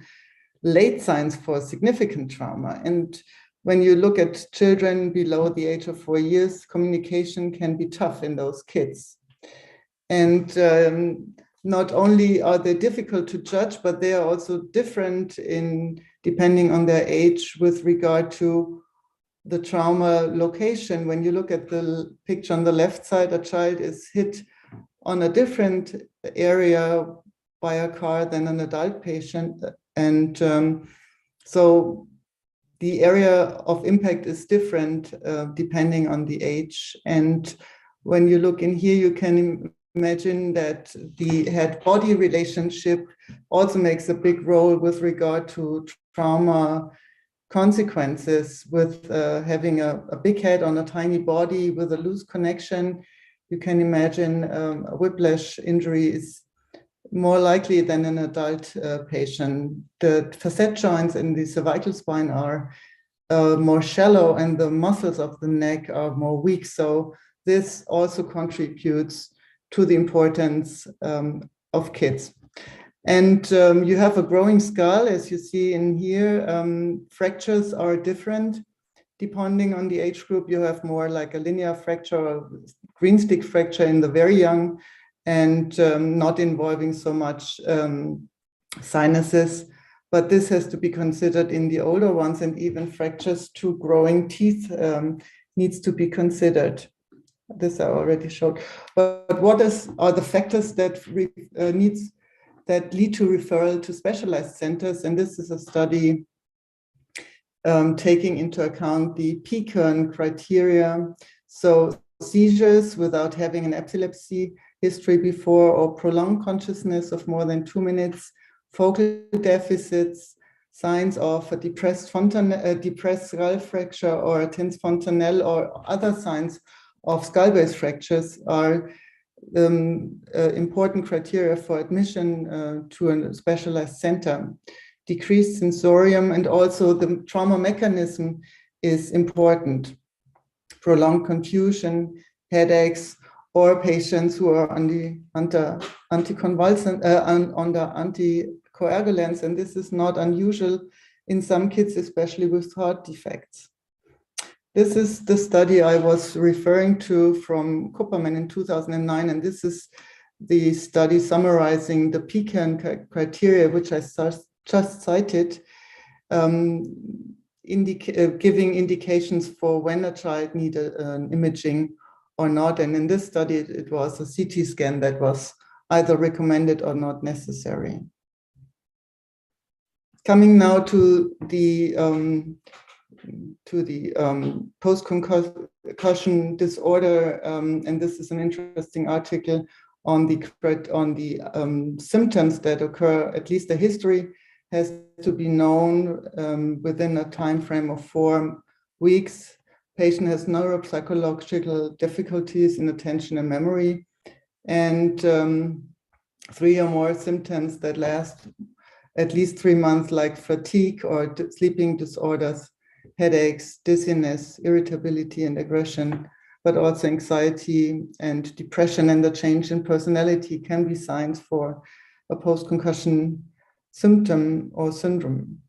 late signs for significant trauma. And when you look at children below the age of 4 years, communication can be tough in those kids. And not only are they difficult to judge, but they are also different in depending on their age with regard to the trauma location. When you look at the picture on the left side, a child is hit on a different area by a car than an adult patient. And so the area of impact is different depending on the age. And when you look in here, you can imagine that the head-body relationship also makes a big role with regard to trauma consequences, with having a big head on a tiny body with a loose connection. You can imagine a whiplash injury is more likely than an adult patient. The facet joints in the cervical spine are more shallow, and the muscles of the neck are more weak. So this also contributes to the importance of kids. And you have a growing skull, as you see in here. Fractures are different depending on the age group. You have more like a linear fracture or green stick fracture in the very young, and not involving so much sinuses. But this has to be considered in the older ones, and even fractures to growing teeth needs to be considered. This I already showed. But what are the factors that lead to referral to specialized centers? And this is a study taking into account the PKERN criteria. So seizures without having an epilepsy history before, or prolonged consciousness of more than 2 minutes, focal deficits, signs of a depressed skull fracture or a tense fontanelle, or other signs of skull base fractures are important criteria for admission to a specialized center. Decreased sensorium, and also the trauma mechanism is important. Prolonged confusion, headaches, or patients who are on the anticonvulsant, under anticoagulants, and this is not unusual in some kids, especially with heart defects. This is the study I was referring to from Kupperman in 2009, and this is the study summarizing the PKERN criteria, which I just cited, giving indications for when a child needed an imaging or not. And in this study, it was a CT scan that was either recommended or not necessary. Coming now to the post-concussion disorder, and this is an interesting article on the symptoms that occur. At least the history has to be known within a time frame of 4 weeks. Patient has neuropsychological difficulties in attention and memory, and 3 or more symptoms that last at least 3 months, like fatigue or sleeping disorders, headaches, dizziness, irritability, and aggression, but also anxiety and depression, and the change in personality can be signs for a post-concussion symptom or syndrome.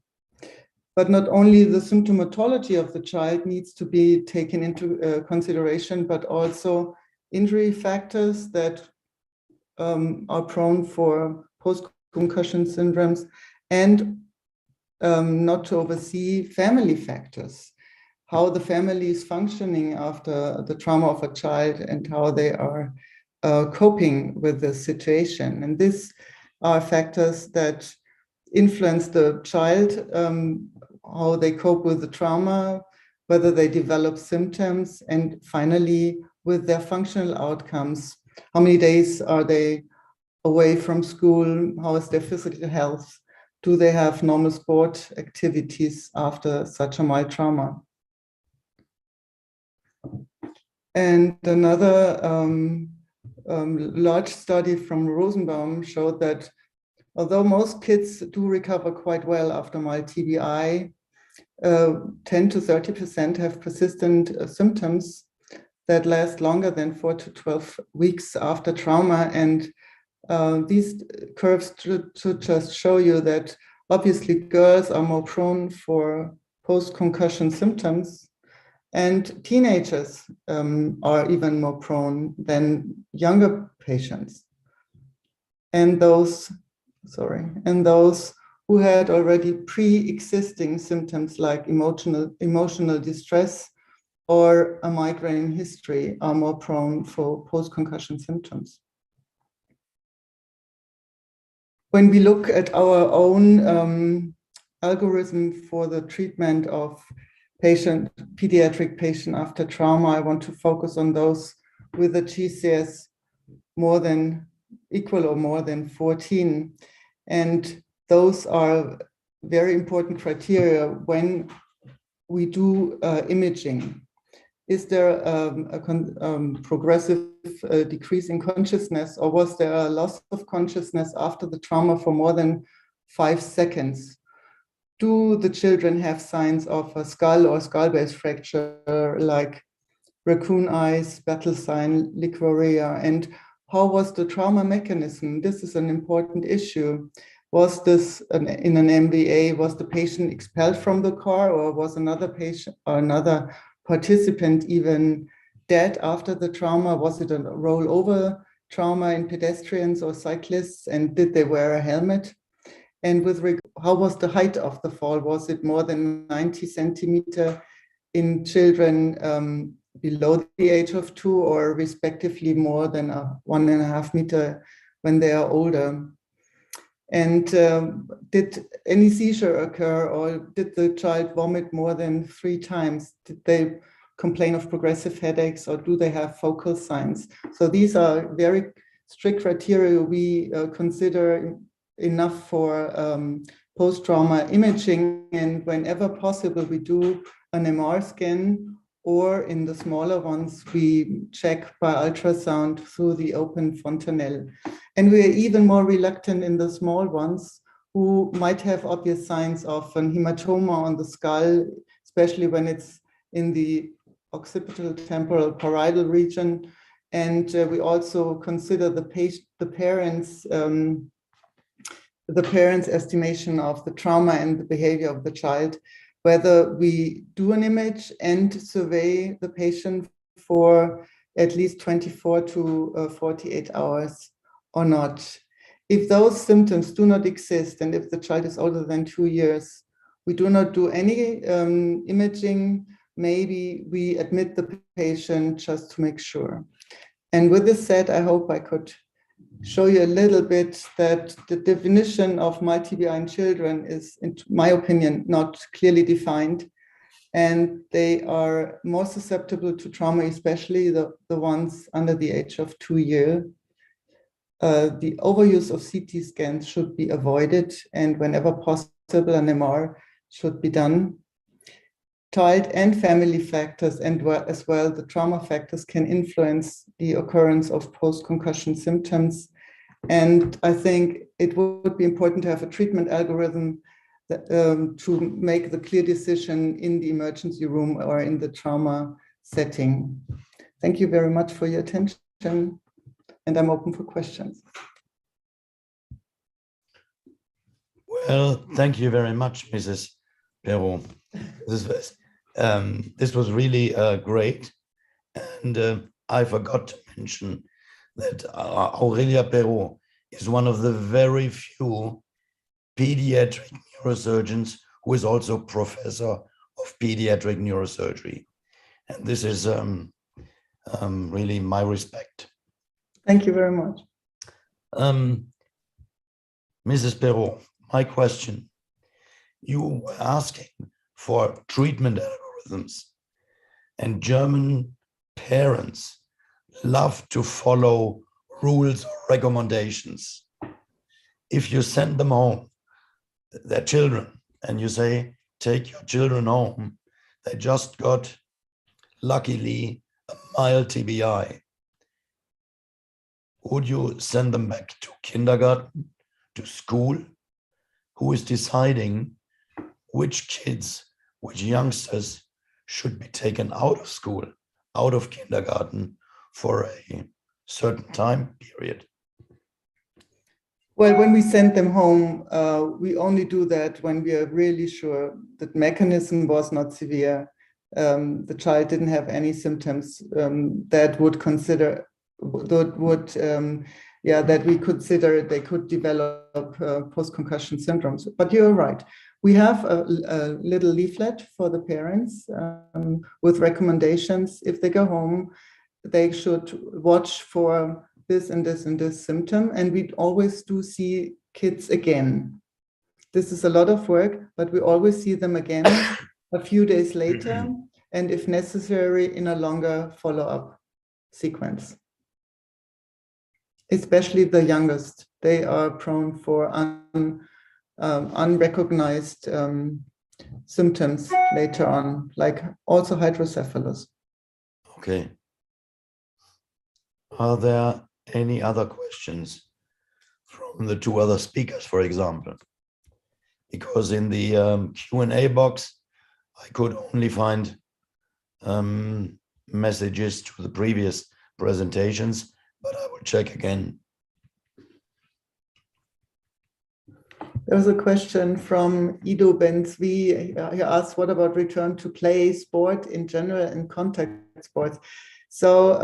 But not only the symptomatology of the child needs to be taken into consideration, but also injury factors that are prone for post-concussion syndromes, and not to oversee family factors, how the family is functioning after the trauma of a child and how they are coping with the situation. And these are factors that influence the child, how they cope with the trauma, whether they develop symptoms, and finally with their functional outcomes. How many days are they away from school? How is their physical health? Do they have normal sport activities after such a mild trauma? And another large study from Rosenbaum showed that although most kids do recover quite well after mild TBI, 10 to 30% have persistent symptoms that last longer than 4 to 12 weeks after trauma. And these curves should just show you that obviously girls are more prone for post-concussion symptoms, and teenagers are even more prone than younger patients. And those who had already pre-existing symptoms like emotional distress or a migraine history are more prone for post-concussion symptoms. When we look at our own algorithm for the treatment of pediatric patient after trauma, I want to focus on those with a GCS more than equal or more than 14. And those are very important criteria when we do imaging. Is there a progressive decrease in consciousness, or was there a loss of consciousness after the trauma for more than 5 seconds? Do the children have signs of a skull or skull-base fracture like raccoon eyes, battle sign, licoria? And how was the trauma mechanism? This is an important issue. Was this in an MVA? Was the patient expelled from the car, or was another patient or another participant even dead after the trauma? Was it a rollover trauma in pedestrians or cyclists, and did they wear a helmet? And how was the height of the fall? Was it more than 90 centimeter in children below the age of 2, or respectively more than 1.5 meter when they are older? And did any seizure occur, or did the child vomit more than 3 times? Did they complain of progressive headaches, or do they have focal signs? So these are very strict criteria we consider enough for post-trauma imaging. And whenever possible, we do an MR scan, or in the smaller ones, we check by ultrasound through the open fontanelle. And we're even more reluctant in the small ones who might have obvious signs of an hematoma on the skull, especially when it's in the occipital temporal parietal region. And we also consider the parents' estimation of the trauma and the behavior of the child, whether we do an image and survey the patient for at least 24 to 48 hours or not. If those symptoms do not exist, and if the child is older than 2 years, we do not do any imaging. Maybe we admit the patient just to make sure. And with this said, I hope I could show you a little bit that the definition of mild TBI in children is, in my opinion, not clearly defined. And they are more susceptible to trauma, especially the ones under the age of 2 years. The overuse of CT scans should be avoided, and whenever possible, an MR should be done. Child and family factors, and as well the trauma factors, can influence the occurrence of post-concussion symptoms. And I think it would be important to have a treatment algorithm that, to make the clear decision in the emergency room or in the trauma setting. Thank you very much for your attention, and I'm open for questions. Well, thank you very much, Mrs. Perrault. This was really great. And I forgot to mention that Aurelia Perrault is one of the very few pediatric neurosurgeons who is also professor of pediatric neurosurgery. And this is really my respect. Thank you very much. Mrs. Perrault, my question. You were asking for treatment algorithms, and German parents love to follow rules or recommendations. If you send them home, their children, and you say, take your children home, they just got, luckily, a mild TBI. Would you send them back to kindergarten, to school? Who is deciding which kids, which youngsters should be taken out of school, out of kindergarten for a certain time period? Well, when we send them home, we only do that when we are really sure that mechanism was not severe. The child didn't have any symptoms that would consider that we consider they could develop post-concussion syndromes. But you're right. We have a little leaflet for the parents with recommendations. If they go home, they should watch for this and this and this symptom. And we always do see kids again. This is a lot of work, but we always see them again a few days later, and if necessary, in a longer follow-up sequence. Especially the youngest, they are prone for unrecognized symptoms later on, like also hydrocephalus. Okay. Are there any other questions from the two other speakers, for example? Because in the Q&A box, I could only find messages to the previous presentations, but I will check again. There was a question from Ido Benzvi. He asked, what about return to play, sport in general, and contact sports? So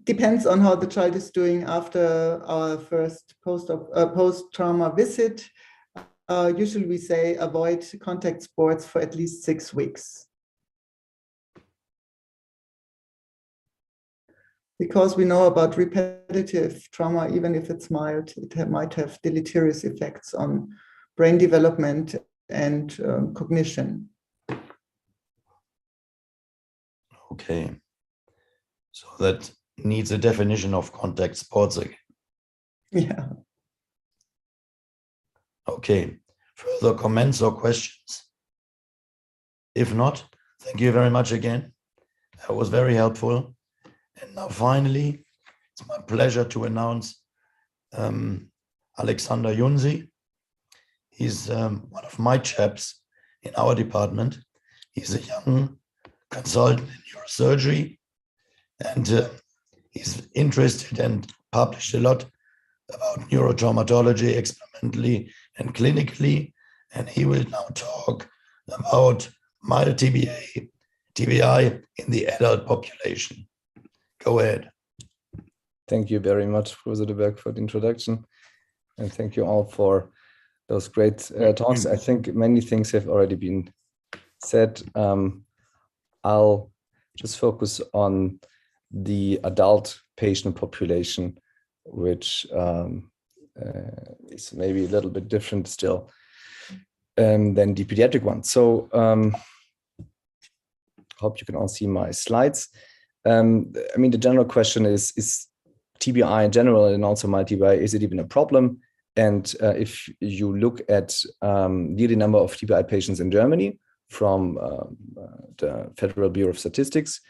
depends on how the child is doing after our first post-trauma visit. Usually we say avoid contact sports for at least 6 weeks. Because we know about repetitive trauma, even if it's mild, it might have deleterious effects on brain development and cognition. Okay. So that needs a definition of contact sports again. Yeah. Okay. Further comments or questions? If not, thank you very much again. That was very helpful. And now finally, it's my pleasure to announce Alexander Yonzi. He's one of my chaps in our department. He's a young consultant in neurosurgery, and he's interested and published a lot about neurotraumatology experimentally and clinically. And he will now talk about mild TBI in the adult population. Go ahead. Thank you very much, Professor de Berg, for the introduction. And thank you all for those great talks. I think many things have already been said. I'll just focus on the adult patient population, which is maybe a little bit different still than the pediatric one. So hope you can all see my slides. I mean, the general question is TBI in general, and also mild TBI, is it even a problem? And if you look at the number of TBI patients in Germany from the Federal Bureau of Statistics,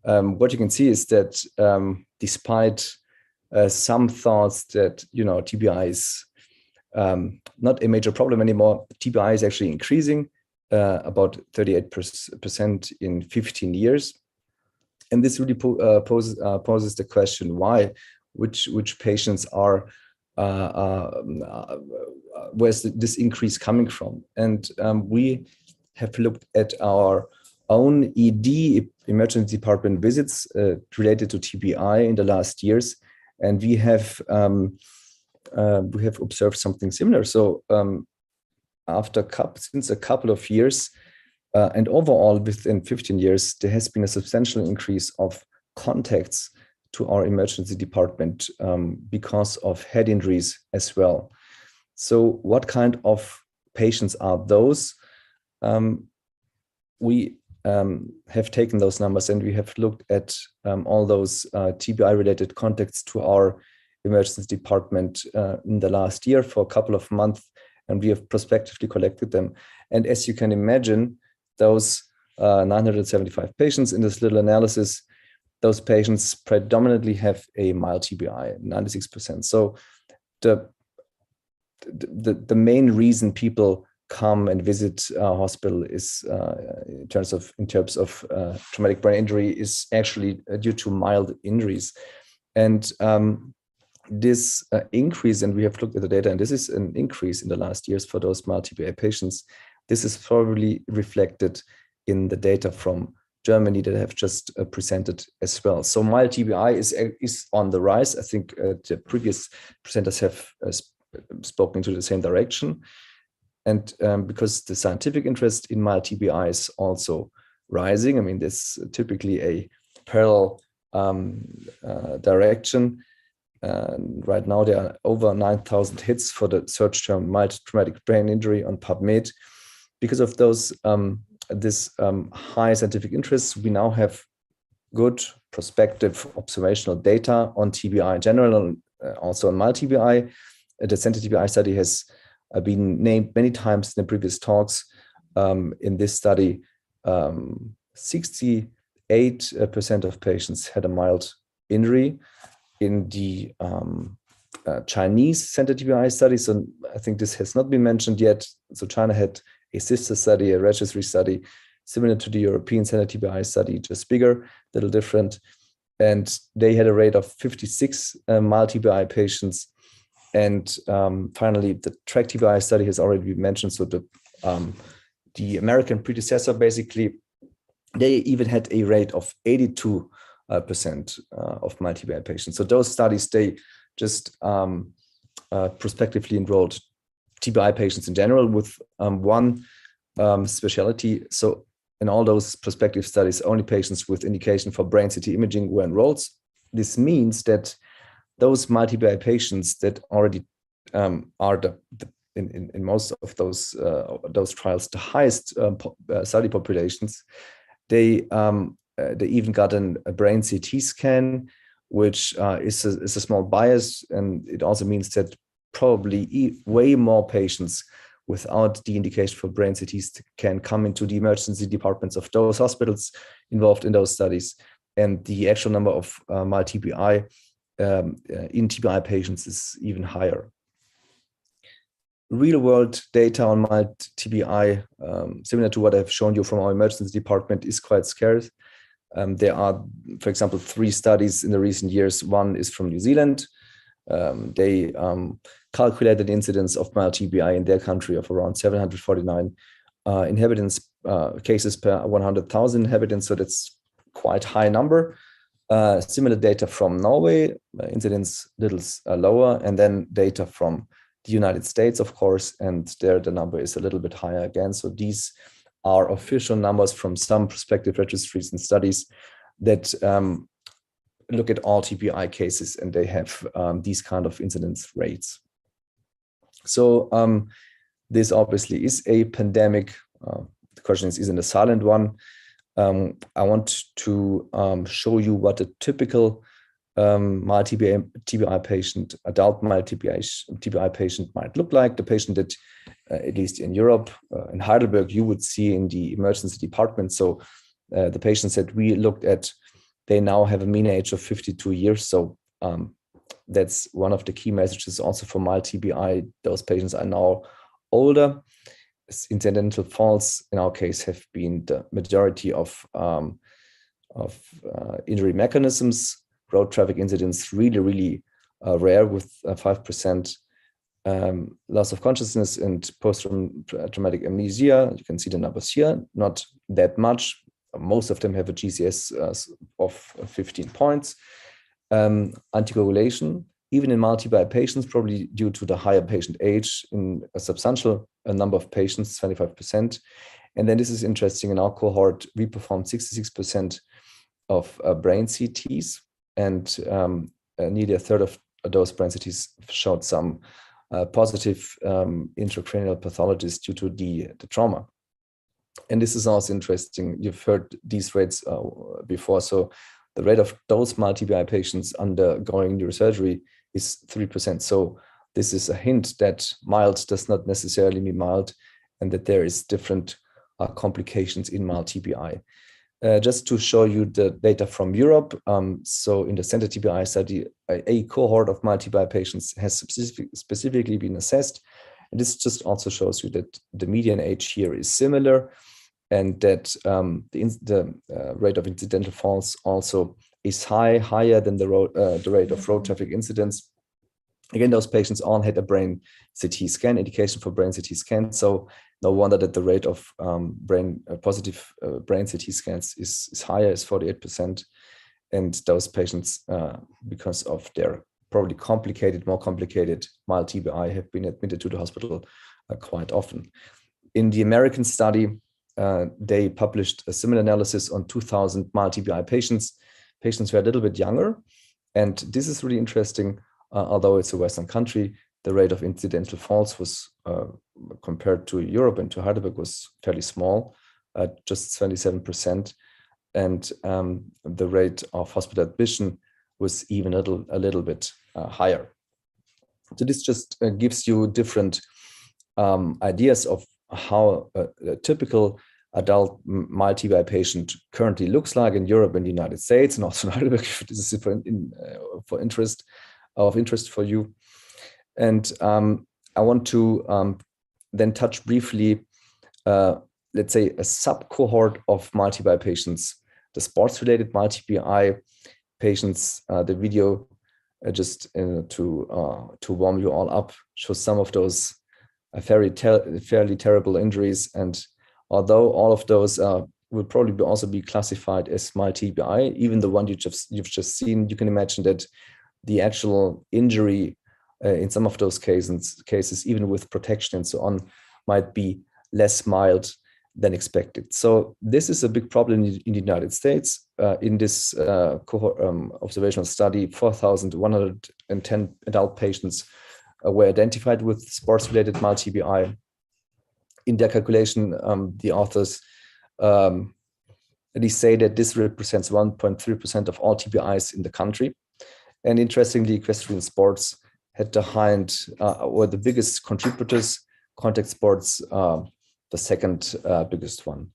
what you can see is that despite some thoughts that, you know, TBI is not a major problem anymore, TBI is actually increasing about 38% in 15 years. And this really poses the question, why, which patients are, where's this increase coming from? And we have looked at our own ED, emergency department visits related to TBI in the last years, and we have observed something similar. So since a couple of years, and overall within 15 years, there has been a substantial increase of contacts to our emergency department because of head injuries as well. So what kind of patients are those? We have taken those numbers and we have looked at all those TBI-related contacts to our emergency department in the last year for a couple of months, and we have prospectively collected them. And as you can imagine, those 975 patients in this little analysis, those patients predominantly have a mild TBI, 96%. So the main reason people come and visit our hospital is in terms of traumatic brain injury is actually due to mild injuries. And this increase, and we have looked at the data, and this is an increase in the last years for those mild TBI patients. This is probably reflected in the data from Germany that I have just presented as well. So mild TBI is on the rise. I think the previous presenters have spoken to the same direction. And because the scientific interest in mild TBI is also rising, I mean, there's typically a parallel direction. Right now, there are over 9,000 hits for the search term mild traumatic brain injury on PubMed. Because of those, this high scientific interest, we now have good prospective observational data on TBI in general, and also on mild TBI. The Center TBI study has been named many times in the previous talks. In this study, 68% of patients had a mild injury. In the Chinese Center TBI study, so I think this has not been mentioned yet. So China had a sister study, a registry study, similar to the European Center TBI study, just bigger, a little different. And they had a rate of 56 mild TBI patients. And finally, the track TBI study has already been mentioned. So the American predecessor, basically, they even had a rate of 82% of mild TBI patients. So those studies, they just prospectively enrolled TBI patients in general with one specialty. So in all those prospective studies, only patients with indication for brain CT imaging were enrolled. This means that those mild TBI patients that already are in most of those trials the highest study populations, they even got a brain CT scan, which is a small bias, and it also means that probably way more patients without the indication for brain CTs can come into the emergency departments of those hospitals involved in those studies, and the actual number of mild TBI in TBI patients is even higher. Real-world data on mild TBI, similar to what I've shown you from our emergency department, is quite scarce. There are, for example, 3 studies in the recent years. One is from New Zealand. They calculated the incidence of mild TBI in their country of around 749 inhabitants, cases per 100,000 inhabitants. So that's quite high number. Similar data from Norway, incidence little lower, and then data from the United States, of course, and there the number is a little bit higher again. So these are official numbers from some prospective registries and studies that look at all TBI cases, and they have these kind of incidence rates. So this obviously is a pandemic. The question isn't a silent one. I want to show you what a typical mild TBI patient, adult mild TBI patient might look like. The patient that, at least in Europe, in Heidelberg, you would see in the emergency department. So the patients that we looked at, they now have a mean age of 52 years. So that's one of the key messages also for mild TBI. Those patients are now older. Incidental falls, in our case, have been the majority of injury mechanisms. Road traffic incidents really rare, with 5% loss of consciousness and post-traumatic amnesia. You can see the numbers here, not that much. Most of them have a GCS of 15 points. Anticoagulation even in multi-BI patients, probably due to the higher patient age in a substantial number of patients, 25%. And then this is interesting, in our cohort, we performed 66% of brain CTs, and nearly a third of those brain CTs showed some positive intracranial pathologies due to the trauma. And this is also interesting. You've heard these rates before. So the rate of those multi-BI patients undergoing neurosurgery is 3%. So this is a hint that mild does not necessarily mean mild, and that there is different complications in multi-BI. Just to show you the data from Europe, so in the Center TBI study, a cohort of multi-BI patients has specifically been assessed. And this just also shows you that the median age here is similar, and that the rate of incidental falls also is higher than the rate of road traffic incidents. Again, those patients all had a brain CT scan, indication for brain CT scan. So no wonder that the rate of positive brain CT scans is higher, is 48%. And those patients, because of their probably more complicated mild TBI, have been admitted to the hospital quite often. In the American study, they published a similar analysis on 2,000 mild TBI patients. Patients were a little bit younger. And this is really interesting. Although it's a Western country, the rate of incidental falls was, compared to Europe and to Heidelberg, was fairly small, just 27%. And the rate of hospital admission was even a little bit higher. So this just gives you different ideas of how a typical adult mild TBI patient currently looks like in Europe and the United States, and also in Heidelberg, if this is of interest for you. And I want to then touch briefly, let's say, a sub-cohort of multi-BI patients, the sports-related multi-BI patients. The video, just to warm you all up, shows some of those fairly terrible injuries. And although all of those will probably also be classified as multi-BI, even the one you've just seen, you can imagine that the actual injury in some of those cases, even with protection and so on, might be less mild than expected. So this is a big problem in the United States. In this cohort observational study, 4,110 adult patients were identified with sports-related multi-BI. In their calculation, the authors they say that this represents 1.3% of all TBIs in the country. And interestingly, equestrian sports had were the biggest contributors, contact sports the second biggest one.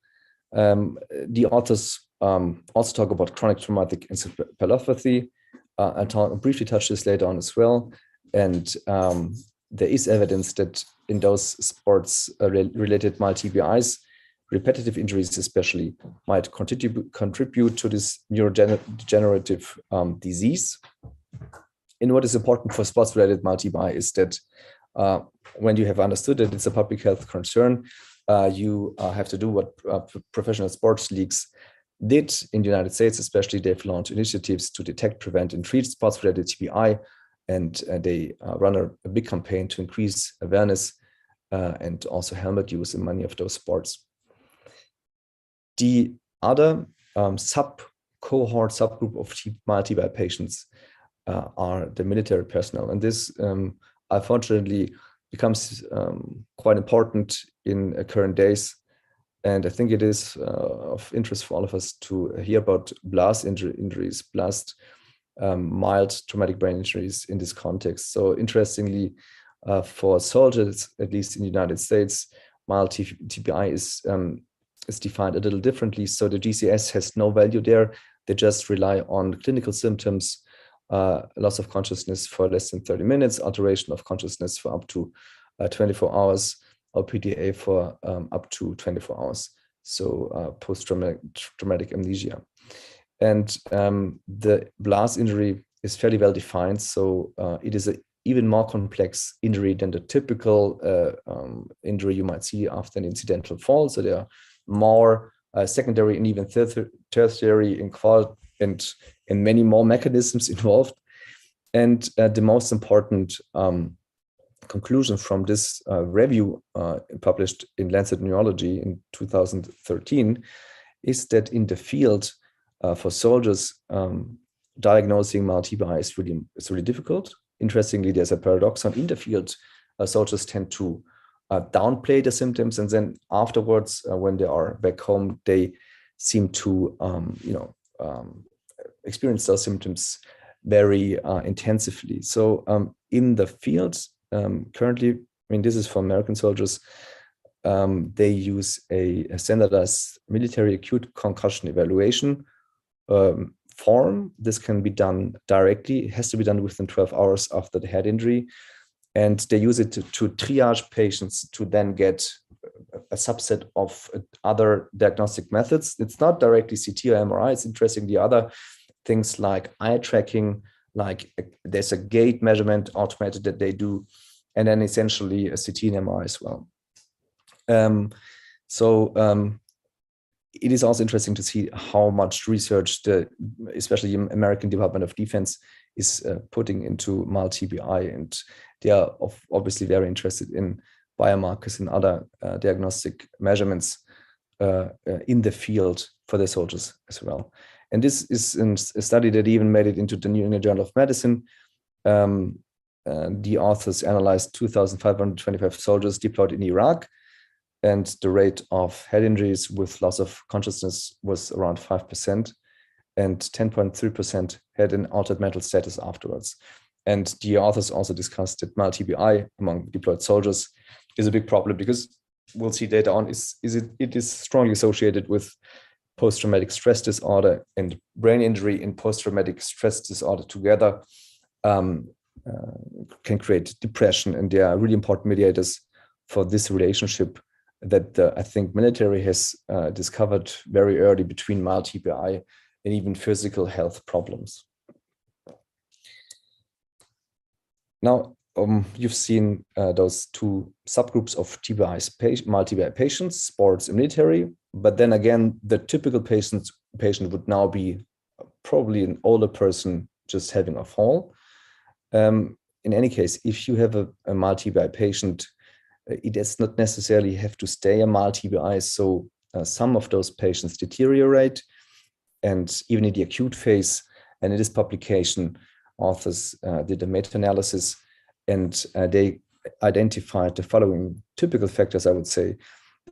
The authors also talk about chronic traumatic encephalopathy. I'll briefly touch this later on as well. And there is evidence that in those sports-related multi-BIs, repetitive injuries especially might contribute to this neurodegenerative disease. And what is important for sports-related multi-BI is that when you have understood that it's a public health concern, you have to do what professional sports leagues did in the United States. Especially, they've launched initiatives to detect, prevent, and treat sports-related TBI, and they run a big campaign to increase awareness and also helmet use in many of those sports. The other subgroup of multi-BI patients are the military personnel, and this unfortunately becomes quite important in current days. And I think it is of interest for all of us to hear about blast injuries, mild traumatic brain injuries in this context. So interestingly, for soldiers, at least in the United States, mild TBI is defined a little differently. So the GCS has no value there. They just rely on clinical symptoms, loss of consciousness for less than 30 minutes, alteration of consciousness for up to 24 hours, or PDA for up to 24 hours. So post-traumatic amnesia. And the blast injury is fairly well defined. So it is an even more complex injury than the typical injury you might see after an incidental fall. So there are more secondary and even tertiary and many more mechanisms involved. And the most important conclusion from this review published in Lancet Neurology in 2013 is that in the field for soldiers, diagnosing MAL-TBI is really difficult. Interestingly, there's a paradoxon in the field. Soldiers tend to downplay the symptoms, and then afterwards, when they are back home, they seem to experience those symptoms very intensively. So in the field, currently, I mean, this is for American soldiers, they use a standardized military acute concussion evaluation form. This can be done directly. It has to be done within 12 hours after the head injury. And they use it to triage patients to then get a subset of other diagnostic methods. It's not directly CT or MRI. It's interesting. The other things like eye tracking, like there's a gait measurement automated that they do, and then essentially a CT and MRI as well. It is also interesting to see how much research especially the American Department of Defense is putting into MAL-TBI, and they are obviously very interested in biomarkers and other diagnostic measurements in the field for their soldiers as well. And this is a study that even made it into the New England Journal of Medicine. The authors analyzed 2,525 soldiers deployed in Iraq, and the rate of head injuries with loss of consciousness was around 5%, and 10.3% had an altered mental status afterwards. And the authors also discussed that MAL-TBI among deployed soldiers is a big problem, because we'll see later on it is strongly associated with post-traumatic stress disorder, and brain injury and post-traumatic stress disorder together can create depression, and they are really important mediators for this relationship that I think military has discovered very early between MAL-TBI and even physical health problems. Now, you've seen those two subgroups of MAL-TBI patients, sports and military, but then again, the typical patient would now be probably an older person just having a fall. In any case, if you have a MAL-TBI patient, it does not necessarily have to stay a MAL-TBI. So some of those patients deteriorate, and even in the acute phase. And in this publication, authors did a meta-analysis, and they identified the following typical factors, I would say,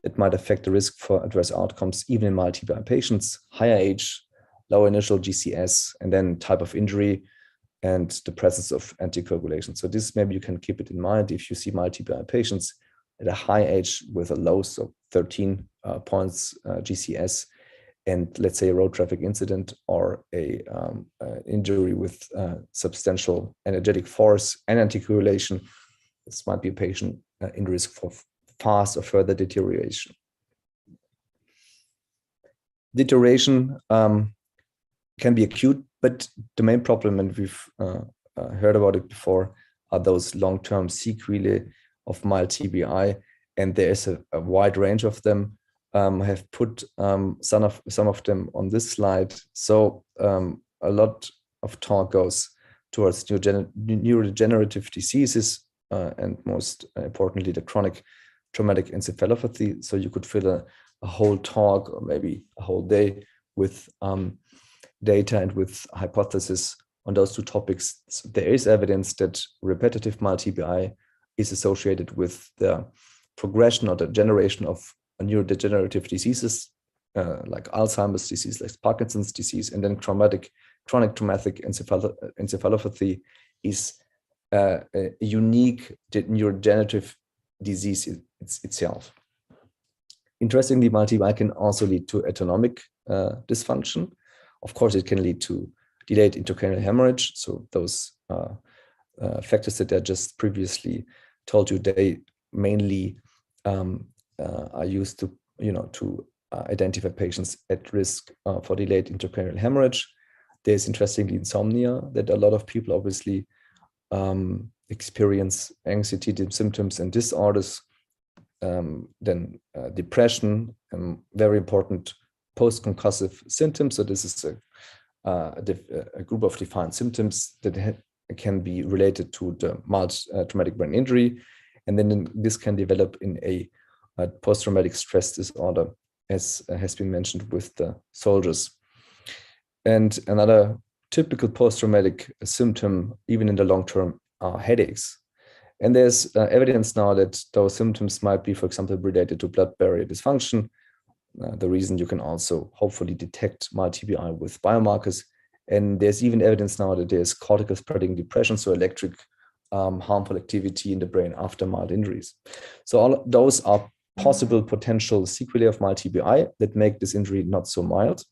that might affect the risk for adverse outcomes, even in MAL-TBI patients: higher age, lower initial GCS, and then type of injury, and the presence of anticoagulation. So this, maybe you can keep it in mind if you see MAL-TBI patients at a high age with a low, so 13 points GCS, and let's say a road traffic incident or a injury with substantial energetic force and anticoagulation. This might be a patient in risk for fast or further deterioration. Deterioration can be acute, but the main problem, and we've heard about it before, are those long-term sequelae of MAL-TBI, and there is a wide range of them. I have put some of them on this slide. So a lot of talk goes towards neurodegenerative diseases, and most importantly, the chronic traumatic encephalopathy. So you could fill a whole talk or maybe a whole day with data and with hypothesis on those two topics. So there is evidence that repetitive MAL-TBI is associated with the progression or the generation of neurodegenerative diseases like Alzheimer's disease, like Parkinson's disease, and then chronic traumatic encephalopathy is a unique neurodegenerative disease itself. Interestingly, MAL-TBI can also lead to autonomic dysfunction. Of course, it can lead to delayed intracranial hemorrhage. So those factors that I just previously told you, they mainly are used to, to identify patients at risk for delayed intracranial hemorrhage. There's interestingly insomnia, that a lot of people obviously experience anxiety symptoms and disorders. Then depression, very important post-concussive symptoms. So this is a group of defined symptoms that can be related to the mild traumatic brain injury, and then this can develop in a post-traumatic stress disorder, as has been mentioned with the soldiers. And another typical post-traumatic symptom, even in the long term, are headaches. And there's evidence now that those symptoms might be, for example, related to blood barrier dysfunction. The reason you can also hopefully detect mild TBI with biomarkers. And there's even evidence now that there's cortical spreading depression, so electric harmful activity in the brain after mild injuries. So all those are possible potential sequelae of mild TBI that make this injury not so mild.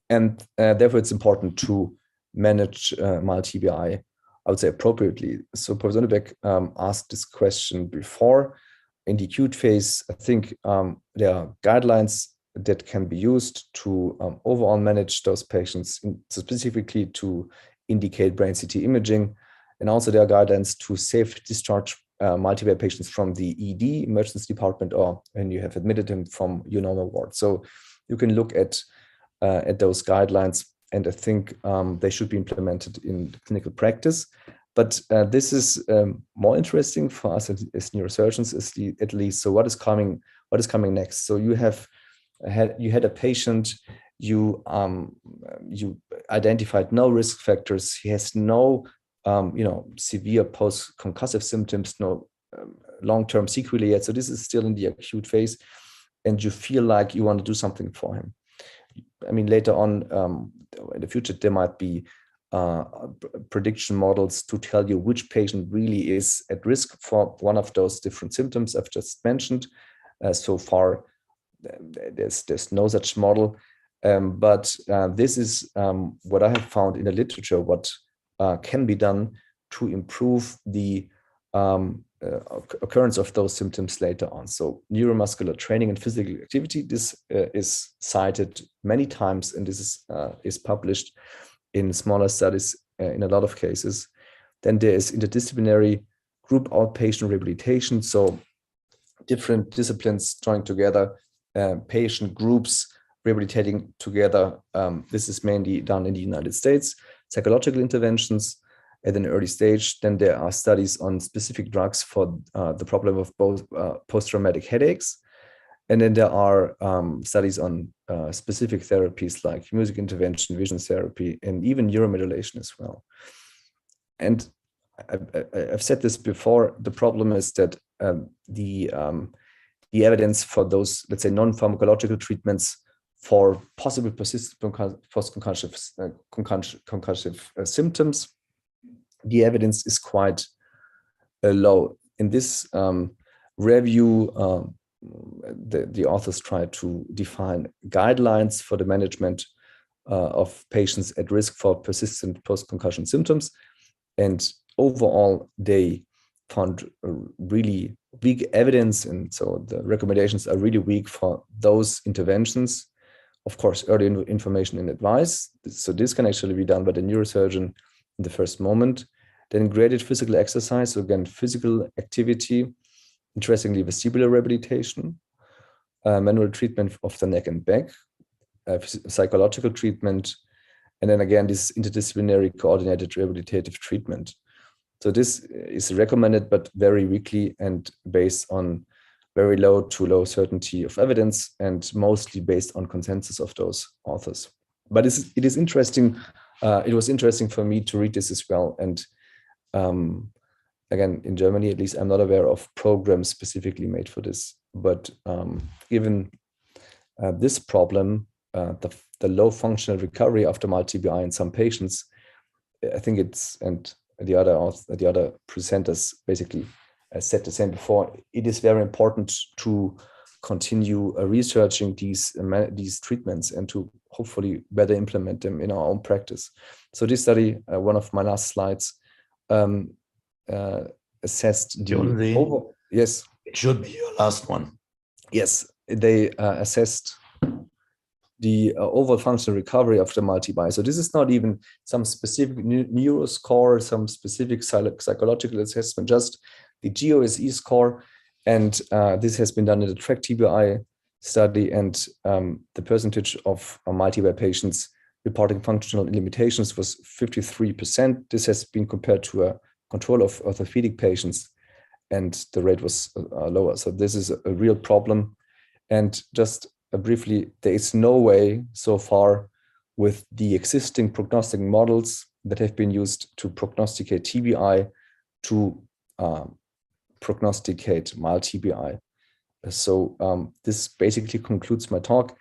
And therefore, it's important to manage mild TBI, I would say, appropriately. So Professor Neubeck asked this question before. In the acute phase, I think there are guidelines that can be used to overall manage those patients, specifically to indicate brain CT imaging. And also there are guidelines to safe discharge mild TBI patients from the ED, emergency department, or when you have admitted them from your normal ward. So you can look at those guidelines, and I think they should be implemented in clinical practice. But this is more interesting for us as neurosurgeons, at least. So what is coming next? So you had a patient, you identified no risk factors. He has no severe post-concussive symptoms, no long-term sequelae yet. So this is still in the acute phase, and you feel like you want to do something for him. I mean, later on in the future, there might be prediction models to tell you which patient really is at risk for one of those different symptoms I've just mentioned. So far, there's no such model, but this is what I have found in the literature, what can be done to improve the occurrence of those symptoms later on. So neuromuscular training and physical activity, this is cited many times, and this is published in smaller studies in a lot of cases. Then there is interdisciplinary group outpatient rehabilitation. So different disciplines joined together, patient groups rehabilitating together. This is mainly done in the United States. Psychological interventions at an early stage. Then there are studies on specific drugs for the problem of both post-traumatic headaches. And then there are studies on specific therapies like music intervention, vision therapy, and even neuromodulation as well. And I've said this before, the problem is that the evidence for those, let's say, non-pharmacological treatments for possible persistent post-concussive symptoms, the evidence is quite low. In this review, the authors try to define guidelines for the management of patients at risk for persistent post-concussion symptoms. And overall, they found really weak evidence. And so the recommendations are really weak for those interventions. Of course, early information and advice. So this can actually be done by the neurosurgeon in the first moment. Then graded physical exercise, so again, physical activity, interestingly, vestibular rehabilitation, manual treatment of the neck and back, psychological treatment, and then again, this interdisciplinary coordinated rehabilitative treatment. So this is recommended, but very weakly and based on very low to low certainty of evidence, and mostly based on consensus of those authors. But it is interesting. It was interesting for me to read this as well. And again, in Germany, at least, I'm not aware of programs specifically made for this. But given this problem, the low functional recovery after mild TBI in some patients, I think it's, and the other presenters basically said the same before, it is very important to continue researching these treatments and to hopefully better implement them in our own practice. So this study, one of my last slides, assessed the yes, it should be your last one. Yes, they assessed the overall functional recovery after mild TBI. So this is not even some specific neuro score, some specific psychological assessment, just the GOSE score. And this has been done in the TRACK TBI study, and the percentage of mild TBI patients reporting functional limitations was 53%. This has been compared to a control of orthopedic patients, and the rate was lower. So this is a real problem. And just briefly, there is no way so far with the existing prognostic models that have been used to prognosticate TBI to prognosticate mild TBI. So this basically concludes my talk.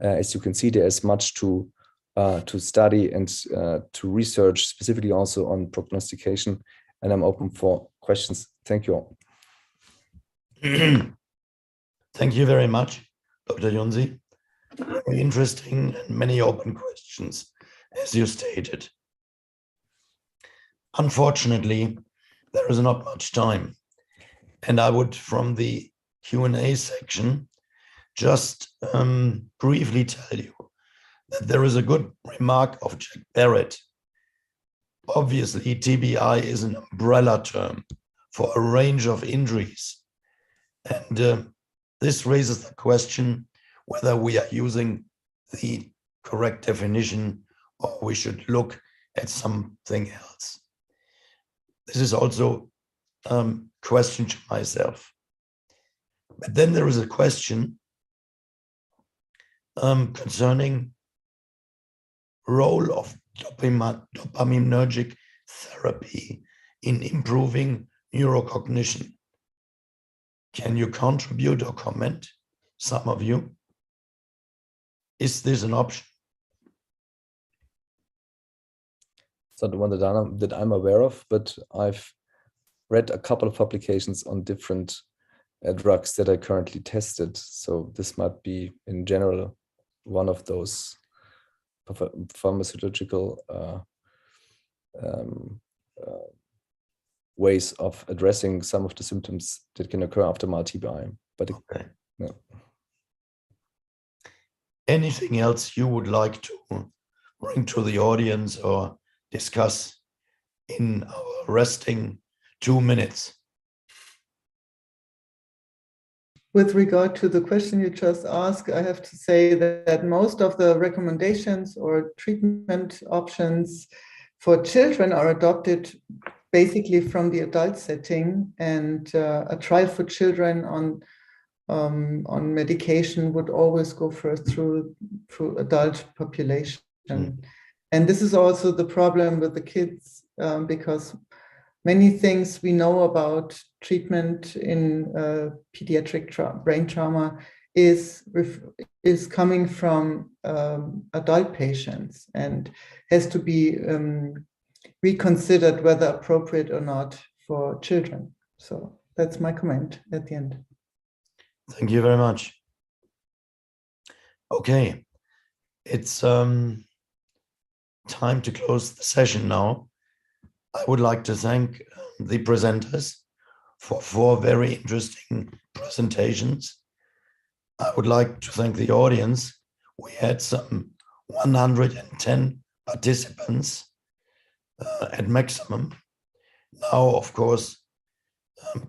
As you can see, there is much to study and to research, specifically also on prognostication, and I'm open for questions. Thank you all. Thank you very much, Dr. Yonzi. Very interesting and many open questions, as you stated. Unfortunately, there is not much time, and I would, from the Q&A section, just briefly tell you that there is a good remark of Jack Barrett. Obviously, TBI is an umbrella term for a range of injuries. And this raises the question whether we are using the correct definition or we should look at something else. This is also a question to myself. But then there is a question concerning role of dopaminergic therapy in improving neurocognition. Can you contribute or comment, some of you? Is this an option? It's not the one that I'm aware of, but I've read a couple of publications on different drugs that are currently tested. So this might be, in general, one of those pharmacological ways of addressing some of the symptoms that can occur after mild TBI. But okay. No. Anything else you would like to bring to the audience or discuss in our resting 2 minutes? With regard to the question you just asked, I have to say that most of the recommendations or treatment options for children are adopted basically from the adult setting, and a trial for children on medication would always go first through adult population. And this is also the problem with the kids, because many things we know about treatment in pediatric brain trauma is coming from adult patients and has to be reconsidered whether appropriate or not for children. So that's my comment at the end. Thank you very much. Okay, it's time to close the session now. I would like to thank the presenters for 4 very interesting presentations. I would like to thank the audience. We had some 110 participants at maximum. Now, of course,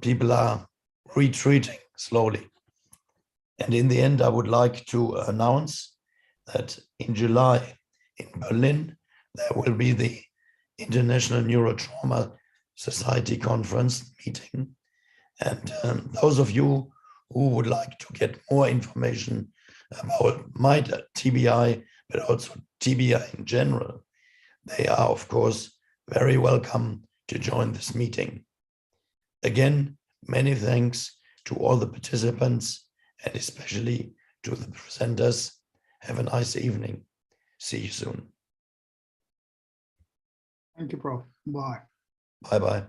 people are retreating slowly. And in the end, I would like to announce that in July in Berlin, there will be the International Neurotrauma Society Conference meeting. And those of you who would like to get more information about mild TBI, but also TBI in general, they are, of course, very welcome to join this meeting. Again, many thanks to all the participants and especially to the presenters. Have a nice evening. See you soon. Thank you, Prof. Bye. Bye-bye.